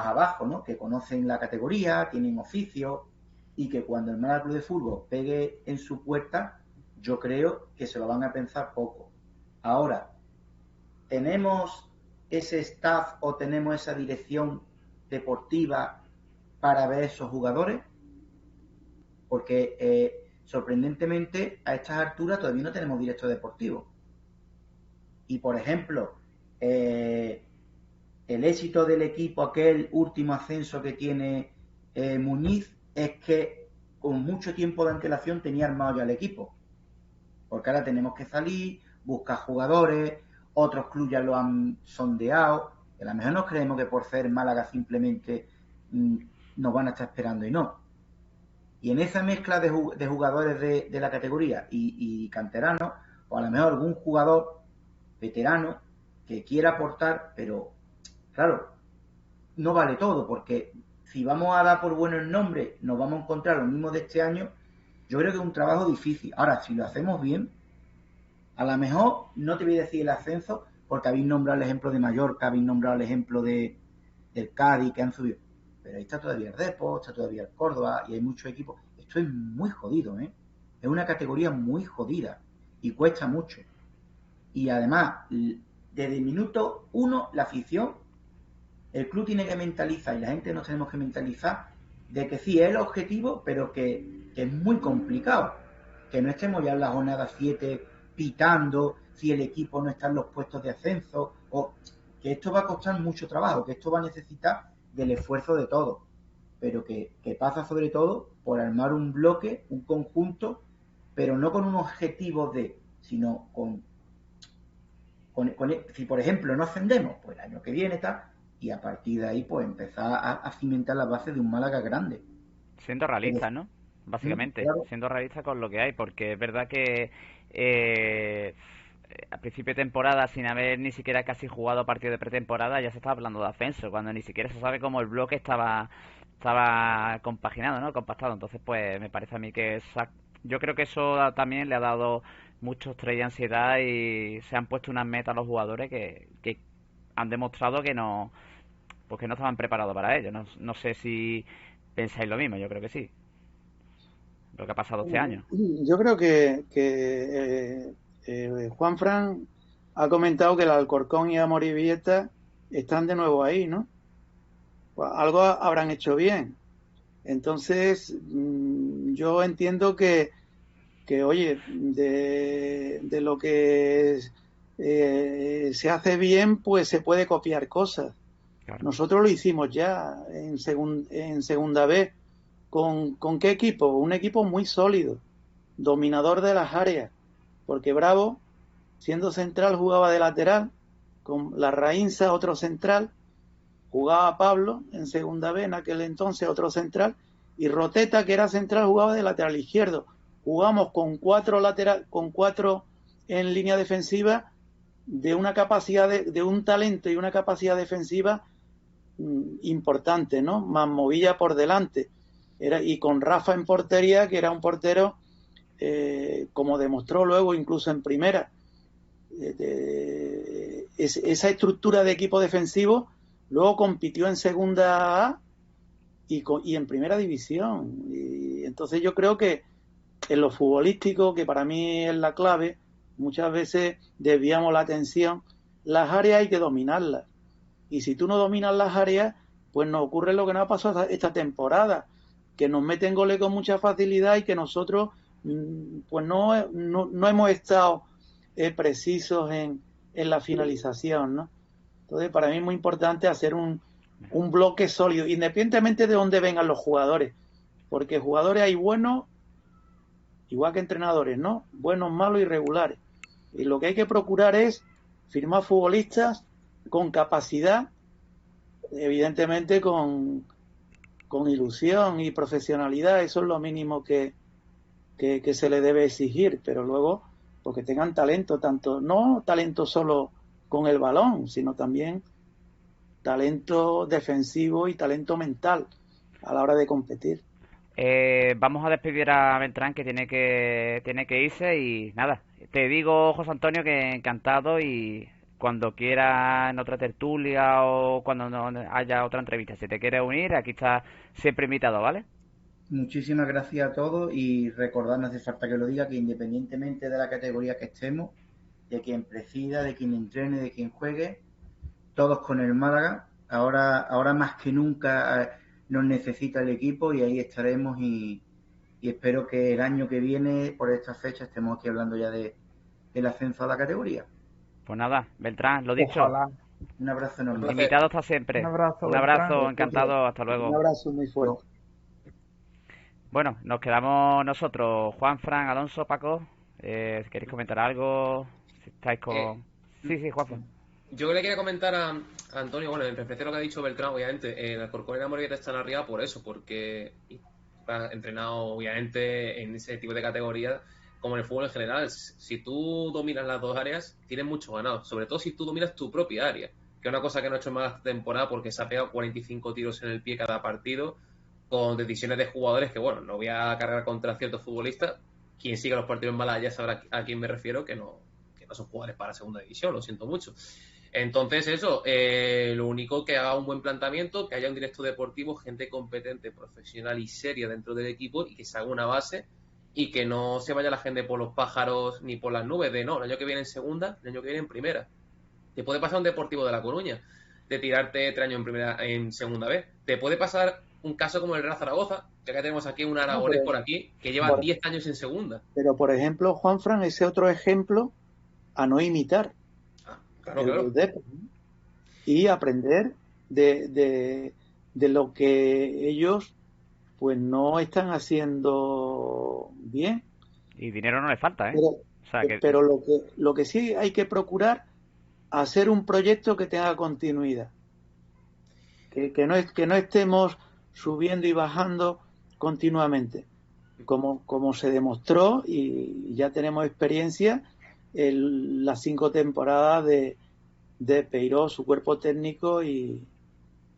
abajo, ¿no? Que conocen la categoría, tienen oficio, y que cuando el Málaga Club de Fútbol pegue en su puerta, yo creo que se lo van a pensar poco. Ahora, ¿tenemos ese staff o tenemos esa dirección deportiva para ver esos jugadores? Porque sorprendentemente a estas alturas todavía no tenemos director deportivo. Y por ejemplo, el éxito del equipo, aquel último ascenso que tiene Muñiz, es que con mucho tiempo de antelación tenía armado ya el equipo. Porque ahora tenemos que salir, buscar jugadores, otros clubes ya lo han sondeado. A lo mejor nos creemos que por ser Málaga simplemente nos van a estar esperando y no. Y en esa mezcla de jugadores de la categoría y canteranos, o a lo mejor algún jugador veterano que quiera aportar, pero claro, no vale todo, porque si vamos a dar por bueno el nombre, nos vamos a encontrar lo mismo de este año. Yo creo que es un trabajo difícil. Ahora, si lo hacemos bien, a lo mejor no te voy a decir el ascenso, porque habéis nombrado el ejemplo de Mallorca, habéis nombrado el ejemplo del Cádiz, que han subido. Pero ahí está todavía el Depor, está todavía el Córdoba, y hay muchos equipos. Esto es muy jodido, ¿eh? Es una categoría muy jodida, y cuesta mucho. Y además, desde el minuto 1, la afición, el club tiene que mentalizar, y la gente nos tenemos que mentalizar, de que sí, es el objetivo, pero que es muy complicado. Que no estemos ya en la jornada 7 pitando si el equipo no está en los puestos de ascenso, o que esto va a costar mucho trabajo, que esto va a necesitar del esfuerzo de todos, pero que pasa sobre todo por armar un bloque, un conjunto, pero no con un objetivo sino con si por ejemplo no ascendemos, pues el año que viene está, y a partir de ahí pues empezar a cimentar las bases de un Málaga grande. Siendo realistas, ¿no? Básicamente, claro. Siendo realistas con lo que hay, porque es verdad que a principio de temporada, sin haber ni siquiera casi jugado partido de pretemporada, ya se estaba hablando de ascenso, cuando ni siquiera se sabe cómo el bloque estaba compaginado, ¿no? Compactado. Entonces, pues me parece a mí que yo creo que eso también le ha dado mucho estrés y ansiedad, y se han puesto unas metas a los jugadores que han demostrado que no, pues que no estaban preparados para ello. No sé si pensáis lo mismo, yo creo que sí. Lo que ha pasado este año. Yo creo que Juanfran ha comentado que el Alcorcón y Amorebieta están de nuevo ahí, ¿no? Pues algo habrán hecho bien. Entonces, yo entiendo que oye, de lo que se hace bien, pues se puede copiar cosas. Claro. Nosotros lo hicimos ya en segunda vez. ¿Con qué equipo? Un equipo muy sólido, dominador de las áreas, porque Bravo, siendo central, jugaba de lateral, con la Raínza, otro central, jugaba Pablo en segunda vez, en aquel entonces otro central, y Roteta, que era central, jugaba de lateral izquierdo. Jugamos con cuatro en línea defensiva, de una capacidad de un talento y una capacidad defensiva importante, ¿no? Más Movilla por delante. Y con Rafa en portería, que era un portero, como demostró luego incluso en primera. Esa estructura de equipo defensivo luego compitió en segunda A y en primera división. Y entonces yo creo que en lo futbolístico, que para mí es la clave, muchas veces desviamos la atención. Las áreas hay que dominarlas. Y si tú no dominas las áreas, pues nos ocurre lo que nos ha pasado esta temporada, que nos meten goles con mucha facilidad y que nosotros pues no hemos estado precisos en la finalización, ¿no? Entonces, para mí es muy importante hacer un bloque sólido, independientemente de dónde vengan los jugadores, porque jugadores hay buenos, igual que entrenadores, ¿no? Buenos, malos y regulares. Y lo que hay que procurar es firmar futbolistas con capacidad, evidentemente con ilusión y profesionalidad. Eso es lo mínimo que se le debe exigir, pero luego porque tengan talento, tanto no talento solo con el balón, sino también talento defensivo y talento mental a la hora de competir. Vamos a despedir a Beltrán, que tiene que irse, y nada, te digo, José Antonio, que encantado, y cuando quiera en otra tertulia o cuando haya otra entrevista, si te quieres unir, aquí está siempre invitado, ¿vale? Muchísimas gracias a todos y recordad, no hace falta que lo diga, que independientemente de la categoría que estemos, de quien presida, de quien entrene, de quien juegue, todos con el Málaga. Ahora más que nunca nos necesita el equipo y ahí estaremos y espero que el año que viene, por esta fecha, estemos aquí hablando ya del ascenso a la categoría. Pues nada, Beltrán, lo dicho. Ojalá. Un abrazo enorme. Invitado hasta siempre. Un abrazo, Beltrán. Encantado, hasta luego. Un abrazo muy fuerte. Bueno, nos quedamos nosotros, Juan, Fran, Alonso, Paco. Si queréis comentar algo, si estáis con... Sí, Juan. Yo le quería comentar a Antonio, bueno, en referencia a lo que ha dicho Beltrán, obviamente, el Alcorcón y la Morgueta están arriba por eso, porque ha entrenado, obviamente, en ese tipo de categorías, como en el fútbol en general. Si tú dominas las dos áreas, tienes mucho ganado, sobre todo si tú dominas tu propia área, que es una cosa que no ha hecho más temporada, porque se ha pegado 45 tiros en el pie cada partido, con decisiones de jugadores que, bueno, no voy a cargar contra ciertos futbolistas. Quien siga los partidos en Málaga ya sabrá a quién me refiero, que no son jugadores para segunda división, lo siento mucho. Entonces eso, lo único, que haga un buen planteamiento, que haya un director deportivo, gente competente, profesional y seria dentro del equipo, y que se haga una base y que no se vaya la gente por los pájaros ni por las nubes de no, el año que viene en segunda, el año que viene en primera. Te puede pasar un Deportivo de La Coruña, de tirarte 3 años en segunda vez. Te puede pasar un caso como el Real Zaragoza, ya que tenemos aquí un aragonés por aquí, que lleva 10 años en segunda. Pero, por ejemplo, Juanfran, ese otro ejemplo a no imitar. Claro. Y aprender de lo que ellos pues no están haciendo bien. Y dinero no le falta, ¿eh? Pero lo que sí hay que procurar, hacer un proyecto que tenga continuidad. Que no estemos subiendo y bajando continuamente. Como se demostró, y ya tenemos experiencia, las 5 temporadas de Peiró, su cuerpo técnico y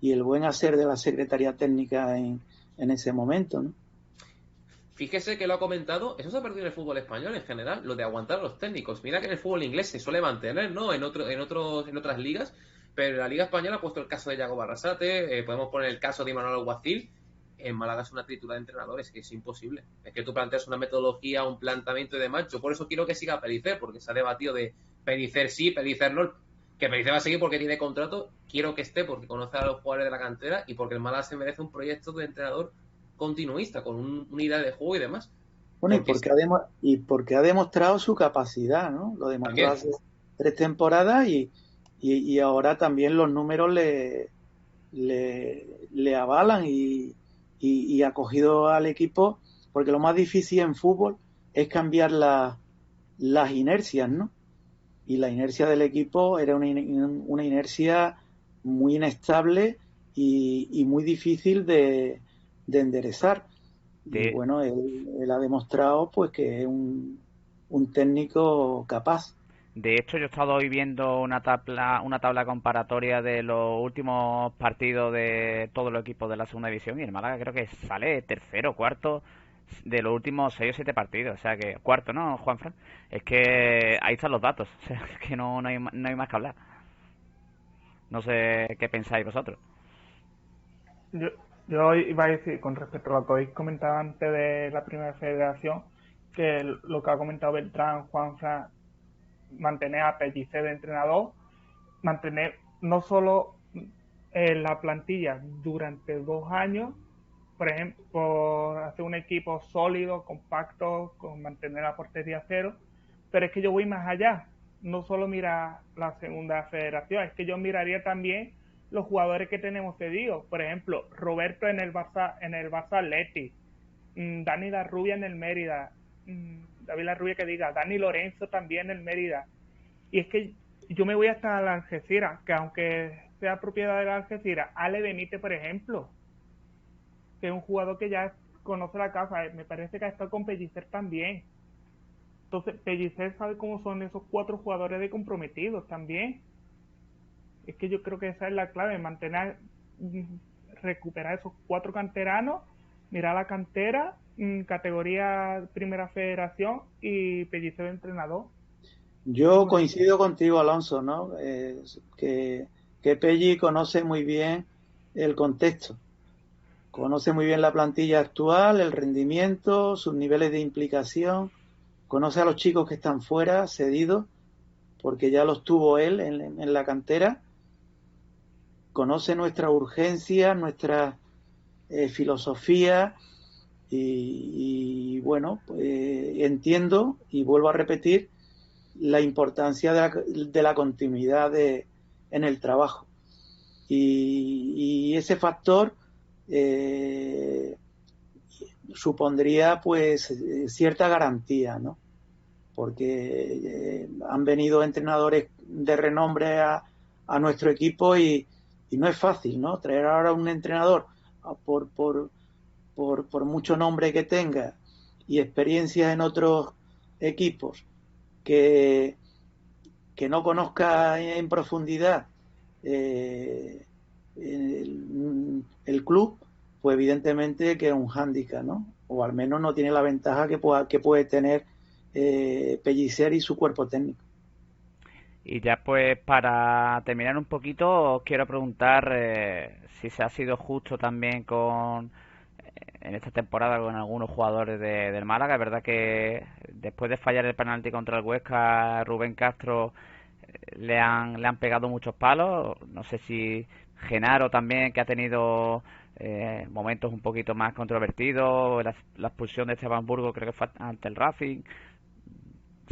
el buen hacer de la Secretaría Técnica en ese momento, ¿no? Fíjese que lo ha comentado, eso se ha perdido en el fútbol español en general, lo de aguantar a los técnicos. Mira que en el fútbol inglés se suele mantener, ¿no? En otras ligas, pero en la Liga Española ha puesto el caso de Yago Barrasate, podemos poner el caso de Imanol Alguacil. En Málaga es una tritura de entrenadores que es imposible. Es que tú planteas una metodología, un planteamiento y demás. Yo por eso quiero que siga Pellicer, porque se ha debatido de Pellicer sí, Pellicer no. Que Pellicer va a seguir porque tiene contrato. Quiero que esté porque conoce a los jugadores de la cantera y porque el Málaga se merece un proyecto de entrenador continuista, con una idea de juego y demás. Bueno, porque ha demostrado su capacidad, ¿no? Lo demostró hace 3 temporadas y ahora también los números le avalan y ha cogido al equipo, porque lo más difícil en fútbol es cambiar las inercias, ¿no? Y la inercia del equipo era una inercia muy inestable y muy difícil de enderezar. Y bueno, él ha demostrado pues que es un técnico capaz. De hecho, yo he estado hoy viendo una tabla comparatoria de los últimos partidos de todos los equipos de la segunda división, y el Málaga creo que sale tercero, cuarto de los últimos 6 o 7 partidos. O sea que cuarto, ¿no, Juanfran? Es que ahí están los datos. O sea, es que no hay más que hablar. No sé qué pensáis vosotros. Yo iba a decir, con respecto a lo que habéis comentado antes de la primera federación, que lo que ha comentado Beltrán, Juanfran, mantener a Pellicer de entrenador, mantener no solo la plantilla durante 2 años, por ejemplo, por hacer un equipo sólido, compacto, con mantener la portería cero, pero es que yo voy más allá. No solo mirar la segunda federación, es que yo miraría también los jugadores que tenemos cedidos. Por ejemplo, Roberto en el Barça Athletic, Dani Larrubia en el Mérida, David Larrubia que diga, Dani Lorenzo también en el Mérida. Y es que yo me voy hasta la Algeciras, que aunque sea propiedad de la Algeciras, Ale Benítez, por ejemplo, que es un jugador que ya conoce la casa, me parece que ha estado con Pellicer también. Entonces, Pellicer sabe cómo son esos 4 jugadores de comprometidos también. Es que yo creo que esa es la clave, mantener, recuperar esos 4 canteranos, mirar la cantera, categoría primera federación y Pellicer de entrenador. Yo coincido contigo, Alonso, ¿no? Que Pelli conoce muy bien el contexto, conoce muy bien la plantilla actual, el rendimiento, sus niveles de implicación, conoce a los chicos que están fuera, cedidos, porque ya los tuvo él en la cantera, conoce nuestra urgencia, nuestra filosofía y bueno, pues, entiendo y vuelvo a repetir la importancia de la continuidad en el trabajo. Y ese factor supondría pues cierta garantía, ¿no? Porque han venido entrenadores de renombre a nuestro equipo y no es fácil, ¿no? Traer ahora un entrenador por mucho nombre que tenga y experiencia en otros equipos que no conozca en profundidad el club, pues evidentemente que es un hándicap, ¿no? O al menos no tiene la ventaja que puede tener Pellicer y su cuerpo técnico. Y ya pues para terminar un poquito, os quiero preguntar si se ha sido justo también en esta temporada con algunos jugadores del Málaga. Es verdad que después de fallar el penalti contra el Huesca, Rubén Castro le han pegado muchos palos. No sé si Genaro también, que ha tenido momentos un poquito más controvertidos. La expulsión de Esteban Burgo creo que fue ante el Racing.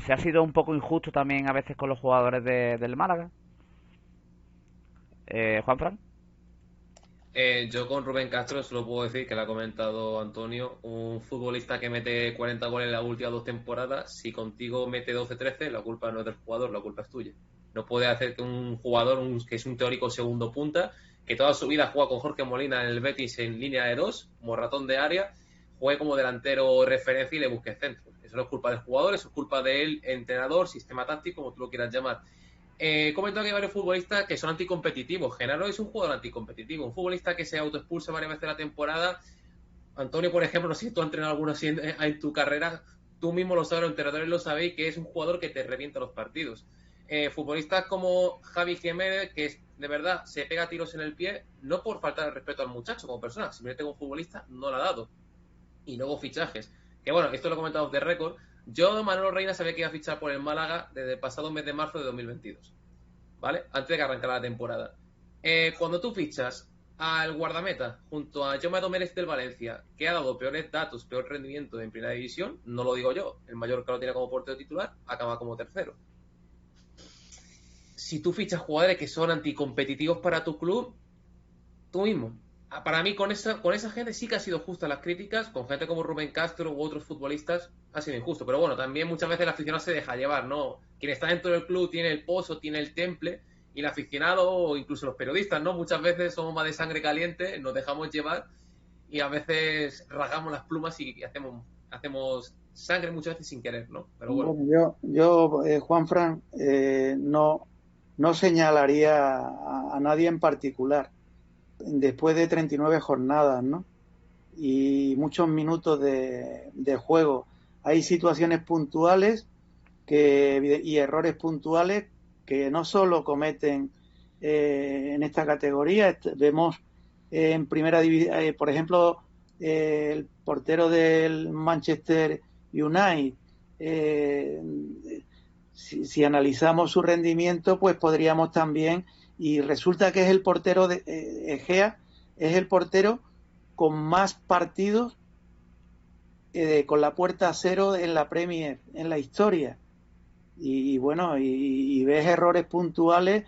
¿Se ha sido un poco injusto también a veces con los jugadores del Málaga? Juanfran. Yo con Rubén Castro solo puedo decir que le ha comentado Antonio, un futbolista que mete 40 goles en las últimas 2 temporadas, si contigo mete 12-13, la culpa no es del jugador, la culpa es tuya. No puede hacer que un jugador, que es un teórico segundo punta, que toda su vida juega con Jorge Molina en el Betis en línea de 2, morratón de área, juegue como delantero referencia y le busque centro. Eso no es culpa del jugador, eso es culpa del entrenador, sistema táctico, como tú lo quieras llamar. He comentado que hay varios futbolistas que son anticompetitivos. Genaro es un jugador anticompetitivo, un futbolista que se autoexpulsa varias veces a la temporada. Antonio, por ejemplo, no sé si tú has entrenado alguno así en tu carrera, tú mismo lo sabes, los entrenadores lo sabéis, que es un jugador que te revienta los partidos. Futbolistas como Javi Jiménez, que de verdad se pega tiros en el pie, no por faltar el respeto al muchacho como persona, simplemente como futbolista no lo ha dado. Y luego fichajes, que bueno, esto lo he comentado de récord. Yo, Manolo Reina, sabía que iba a fichar por el Málaga desde el pasado mes de marzo de 2022, ¿vale? Antes de que arrancara la temporada. Cuando tú fichas al guardameta junto a Jaume Domènech del Valencia, que ha dado peores datos, peor rendimiento en primera división, no lo digo yo, el Mallorca lo tiene como portero titular, acaba como tercero. Si tú fichas jugadores que son anticompetitivos para tu club, tú mismo. Para mí, con esa gente sí que ha sido justa las críticas, con gente como Rubén Castro u otros futbolistas ha sido injusto. Pero bueno, también muchas veces el aficionado se deja llevar, ¿no? Quien está dentro del club tiene el pozo, tiene el temple, y el aficionado, o incluso los periodistas, ¿no? Muchas veces somos más de sangre caliente, nos dejamos llevar y a veces rasgamos las plumas y hacemos sangre muchas veces sin querer, ¿no? Pero bueno. Yo Juanfran, no señalaría a nadie en particular. Después de 39 jornadas, ¿no? Y muchos minutos de juego, hay situaciones puntuales y errores puntuales que no solo cometen en esta categoría. Vemos en primera división, por ejemplo, el portero del Manchester Unai, si analizamos su rendimiento, pues podríamos también, y resulta que es el portero de Egea, es el portero con más partidos con la puerta a cero en la Premier, en la historia. Y bueno, y ves errores puntuales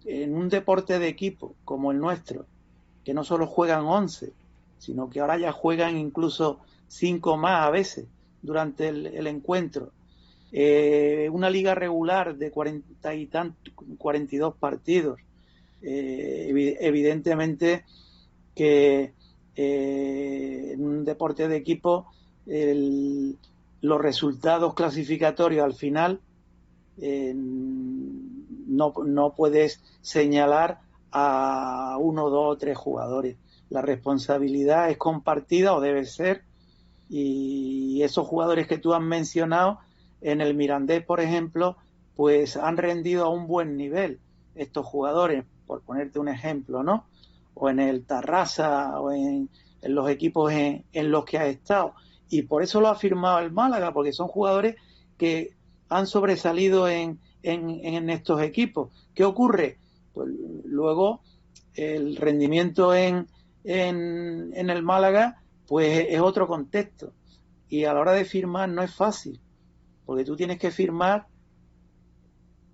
en un deporte de equipo como el nuestro, que no solo juegan 11, sino que ahora ya juegan incluso 5 más a veces durante el encuentro. Una liga regular de 42 partidos. Evidentemente que en un deporte de equipo los resultados clasificatorios al final no puedes señalar a 1, 2 o 3 jugadores. La responsabilidad es compartida, o debe ser, y esos jugadores que tú has mencionado en el Mirandés, por ejemplo, pues han rendido a un buen nivel estos jugadores, por ponerte un ejemplo, ¿no? O en el Tarrasa o en los equipos en los que ha estado, y por eso lo ha firmado el Málaga, porque son jugadores que han sobresalido en estos equipos. ¿Qué ocurre? Pues luego el rendimiento en el Málaga pues es otro contexto, y a la hora de firmar no es fácil, porque tú tienes que firmar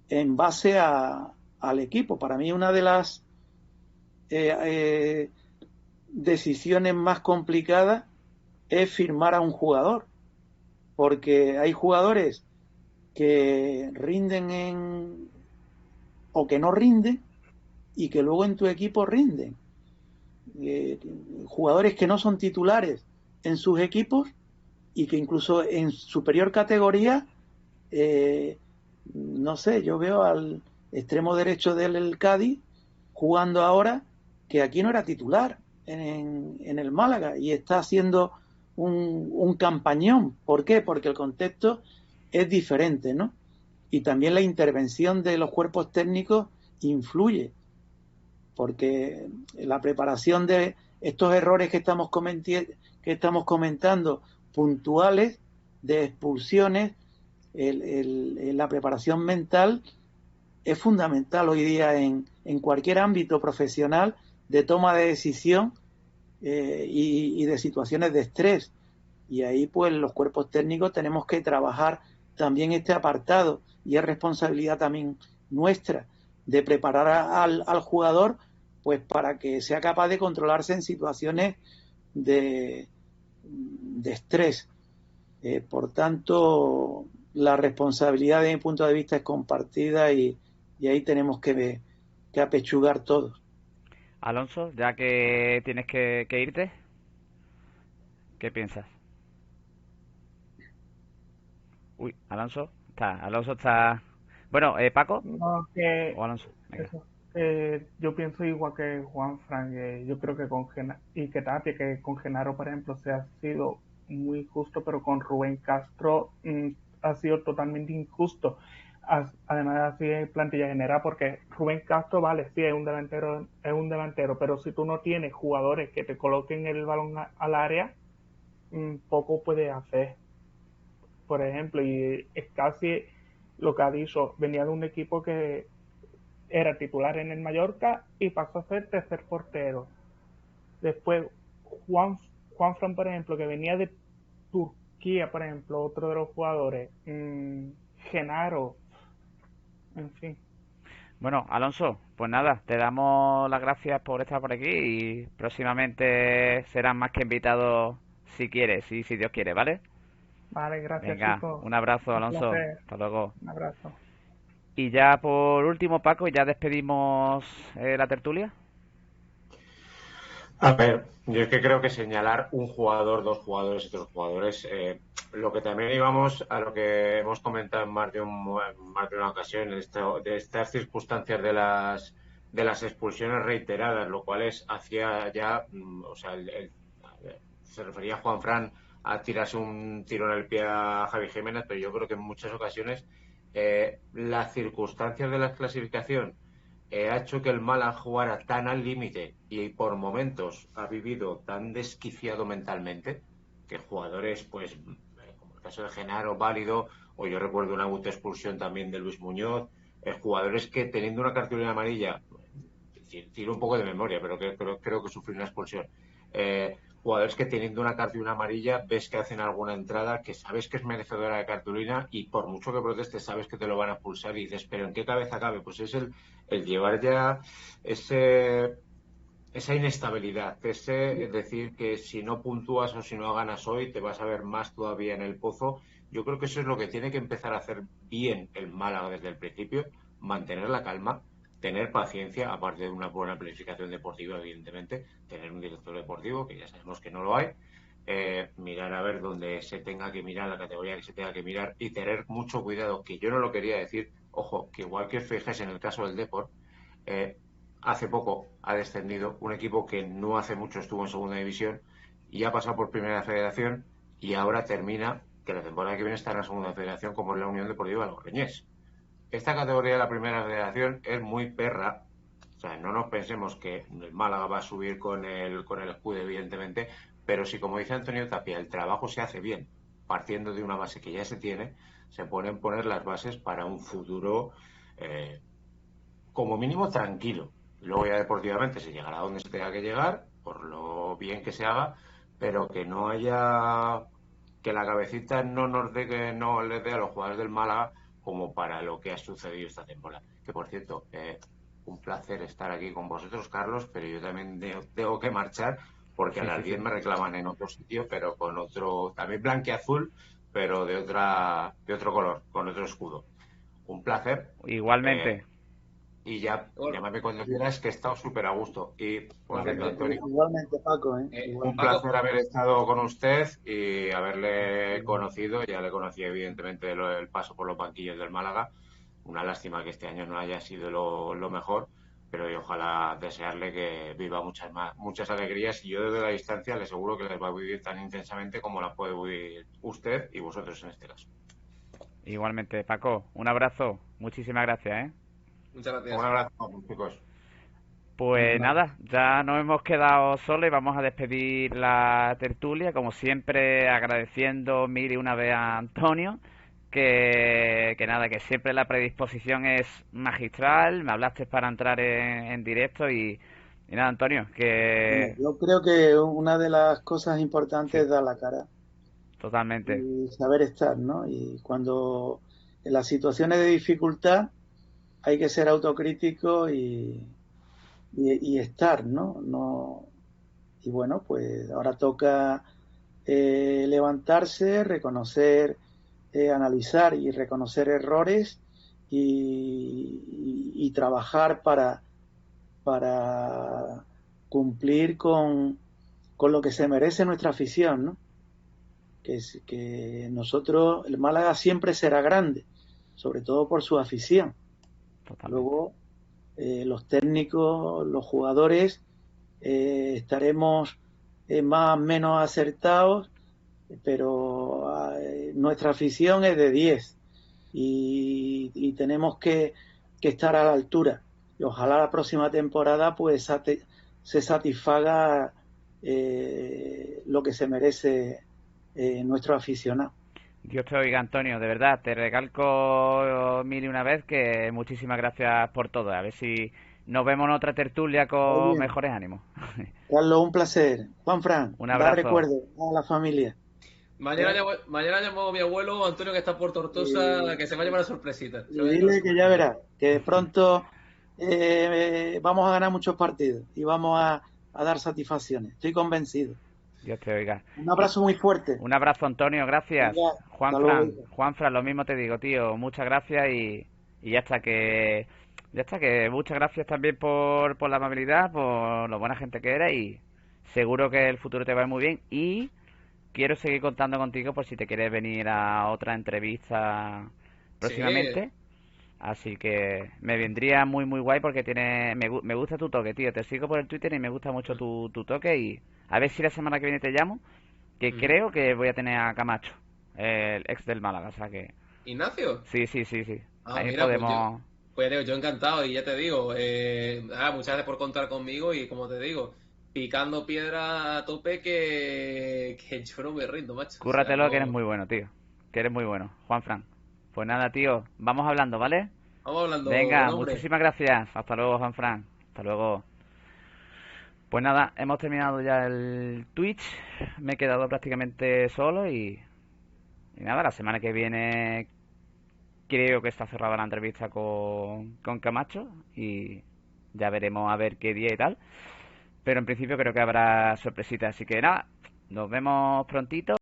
en base al equipo. Para mí una de las decisiones más complicadas es firmar a un jugador, porque hay jugadores que rinden o que no rinden, y que luego en tu equipo rinden. Jugadores que no son titulares en sus equipos y que incluso en superior categoría, no sé, yo veo al extremo derecho del Cádiz jugando ahora, que aquí no era titular en el Málaga, y está haciendo un campañón. ¿Por qué? Porque el contexto es diferente, ¿no? Y también la intervención de los cuerpos técnicos influye, porque la preparación de estos errores que estamos comentando, puntuales, de expulsiones, la preparación mental es fundamental hoy día en cualquier ámbito profesional de toma de decisión y de situaciones de estrés. Y ahí pues los cuerpos técnicos tenemos que trabajar también este apartado, y es responsabilidad también nuestra de preparar al jugador pues para que sea capaz de controlarse en situaciones de estrés. Por tanto, la responsabilidad de mi punto de vista es compartida, y ahí tenemos que apechugar todos. Alonso, ya que tienes que irte, ¿qué piensas? Uy, Alonso está... Bueno, Paco No, o Alonso, venga. eso, yo pienso igual que Juan Fran, yo creo que y que Tapia, que con Genaro, por ejemplo, se ha sido muy justo, pero con Rubén Castro ha sido totalmente injusto. Además, así es plantilla general, porque Rubén Castro, vale, sí, es un delantero, pero si tú no tienes jugadores que te coloquen el balón al área, poco puedes hacer. Por ejemplo, y es casi lo que ha dicho, venía de un equipo que era titular en el Mallorca y pasó a ser tercer portero. Después, Juan Fran, por ejemplo, que venía de Turquía, por ejemplo, otro de los jugadores, Genaro, en fin. Bueno, Alonso, pues nada, te damos las gracias por estar por aquí, y próximamente serás más que invitado si quieres y si Dios quiere, ¿vale? Vale, gracias, Venga, chicos. un abrazo, Un Alonso. placer. Hasta luego. Un abrazo. Y ya por último, Paco, ya despedimos la tertulia. A ver, yo es que creo que señalar un jugador, dos jugadores y tres jugadores, lo que también íbamos a lo que hemos comentado en más de una ocasión, de estas circunstancias de las expulsiones reiteradas, lo cual es hacia ya, o sea, se refería a Juan Fran a tirarse un tiro en el pie a Javi Jiménez, pero yo creo que en muchas ocasiones las circunstancias de la clasificación ha hecho que el Málaga jugara tan al límite y por momentos ha vivido tan desquiciado mentalmente que jugadores, pues, como el caso de Genaro, válido, o yo recuerdo una expulsión también de Luis Muñoz, jugadores que teniendo una cartulina amarilla, tiro un poco de memoria, pero creo que sufrió una expulsión. Jugadores que teniendo una cartulina amarilla ves que hacen alguna entrada que sabes que es merecedora de cartulina y por mucho que protestes sabes que te lo van a expulsar y dices, pero ¿en qué cabeza cabe? Pues es el llevar ya esa inestabilidad, es decir que si no puntúas o si no ganas hoy te vas a ver más todavía en el pozo. Yo creo que eso es lo que tiene que empezar a hacer bien el Málaga desde el principio, mantener la calma, tener paciencia, aparte de una buena planificación deportiva, evidentemente, tener un director deportivo, que ya sabemos que no lo hay, mirar a ver dónde se tenga que mirar, la categoría que se tenga que mirar y tener mucho cuidado, que yo no lo quería decir, ojo, que igual que fijes en el caso del Depor, hace poco ha descendido un equipo que no hace mucho estuvo en segunda división y ha pasado por primera federación y ahora termina, que la temporada que viene está en la segunda federación, como es la Unión Deportiva Logroñés. Esta categoría de la primera federación es muy perra. O sea, no nos pensemos que el Málaga va a subir con el escudo, evidentemente, pero si, como dice Antonio Tapia, el trabajo se hace bien, partiendo de una base que ya se tiene, se pueden poner las bases para un futuro como mínimo tranquilo. Luego ya deportivamente se llegará a donde se tenga que llegar, por lo bien que se haga, pero que no haya, que la cabecita no nos dé, que no les dé a los jugadores del Málaga como para lo que ha sucedido esta temporada. Que por cierto, un placer estar aquí con vosotros, Carlos, pero yo también tengo que marchar porque a las 10 me reclaman en otro sitio, pero con otro, también blanqueazul, pero de otro color, con otro escudo. Un placer. Igualmente. Y ya, llámame cuando quieras, que he estado súper a gusto. Y, por cierto, Antonio, Igualmente, Paco, un placer haber estado con usted y haberle conocido. Ya le conocí, evidentemente, el paso por los banquillos del Málaga. Una lástima que este año no haya sido lo mejor, pero ojalá desearle que viva muchas alegrías. Y yo desde la distancia le aseguro que les va a vivir tan intensamente como la puede vivir usted y vosotros en este caso. Igualmente, Paco, un abrazo. Muchísimas gracias, ¿eh? Muchas gracias. Un abrazo, chicos. Pues nada, ya nos hemos quedado solos y vamos a despedir la tertulia, como siempre agradeciendo mil y una vez a Antonio, que nada, que siempre la predisposición es magistral, me hablaste para entrar en directo y nada, Antonio, que... Yo creo que una de las cosas importantes es dar la cara Totalmente. y saber estar, ¿no? Y cuando en las situaciones de dificultad hay que ser autocrítico y estar, ¿no? Y bueno, pues ahora toca levantarse, reconocer, analizar y reconocer errores y trabajar para cumplir con lo que se merece nuestra afición, ¿no? Que nosotros, el Málaga siempre será grande, sobre todo por su afición. Totalmente. Luego, los técnicos, los jugadores, estaremos más o menos acertados, pero nuestra afición es de 10 y tenemos que estar a la altura. Y ojalá la próxima temporada pues se satisfaga lo que se merece nuestro aficionado. Dios te oiga, Antonio, de verdad, te recalco mil y una vez que muchísimas gracias por todo. A ver si nos vemos en otra tertulia con mejores ánimos. Carlos, un placer. Juanfran, un abrazo. Da recuerdo a la familia. Mañana llamo a mi abuelo Antonio, que está por Tortosa, que se va a llevar a sorpresita. Y dile que ya verás, que pronto vamos a ganar muchos partidos y vamos a dar satisfacciones. Estoy convencido. Dios te oiga. Un abrazo muy fuerte. Un abrazo, Antonio, gracias. Juanfran, lo mismo te digo, tío. Muchas gracias y ya está que muchas gracias también por la amabilidad, por lo buena gente que eres y seguro que el futuro te va a ir muy bien y quiero seguir contando contigo por si te quieres venir a otra entrevista próximamente. Sí. Así que me vendría muy muy guay porque me gusta tu toque, tío. Te sigo por el Twitter y me gusta mucho tu toque y a ver si la semana que viene te llamo, que creo que voy a tener a Camacho, el ex del Málaga, o sea que... ¿Ignacio? Sí. Ahí mira, podemos... Pues yo encantado y ya te digo, muchas gracias por contar conmigo y como te digo, picando piedra a tope que yo no me rindo, macho. Cúrratelo, o sea, no... que eres muy bueno, tío. que eres muy bueno, Juanfran. Pues nada, tío, vamos hablando, ¿vale? Vamos hablando, Venga, hombre. muchísimas gracias. Hasta luego, Juanfran. Hasta luego. Pues nada, hemos terminado ya el Twitch. Me he quedado prácticamente solo y nada, la semana que viene creo que está cerrada la entrevista con Camacho y ya veremos a ver qué día y tal. Pero en principio creo que habrá sorpresitas, así que nada, nos vemos prontito.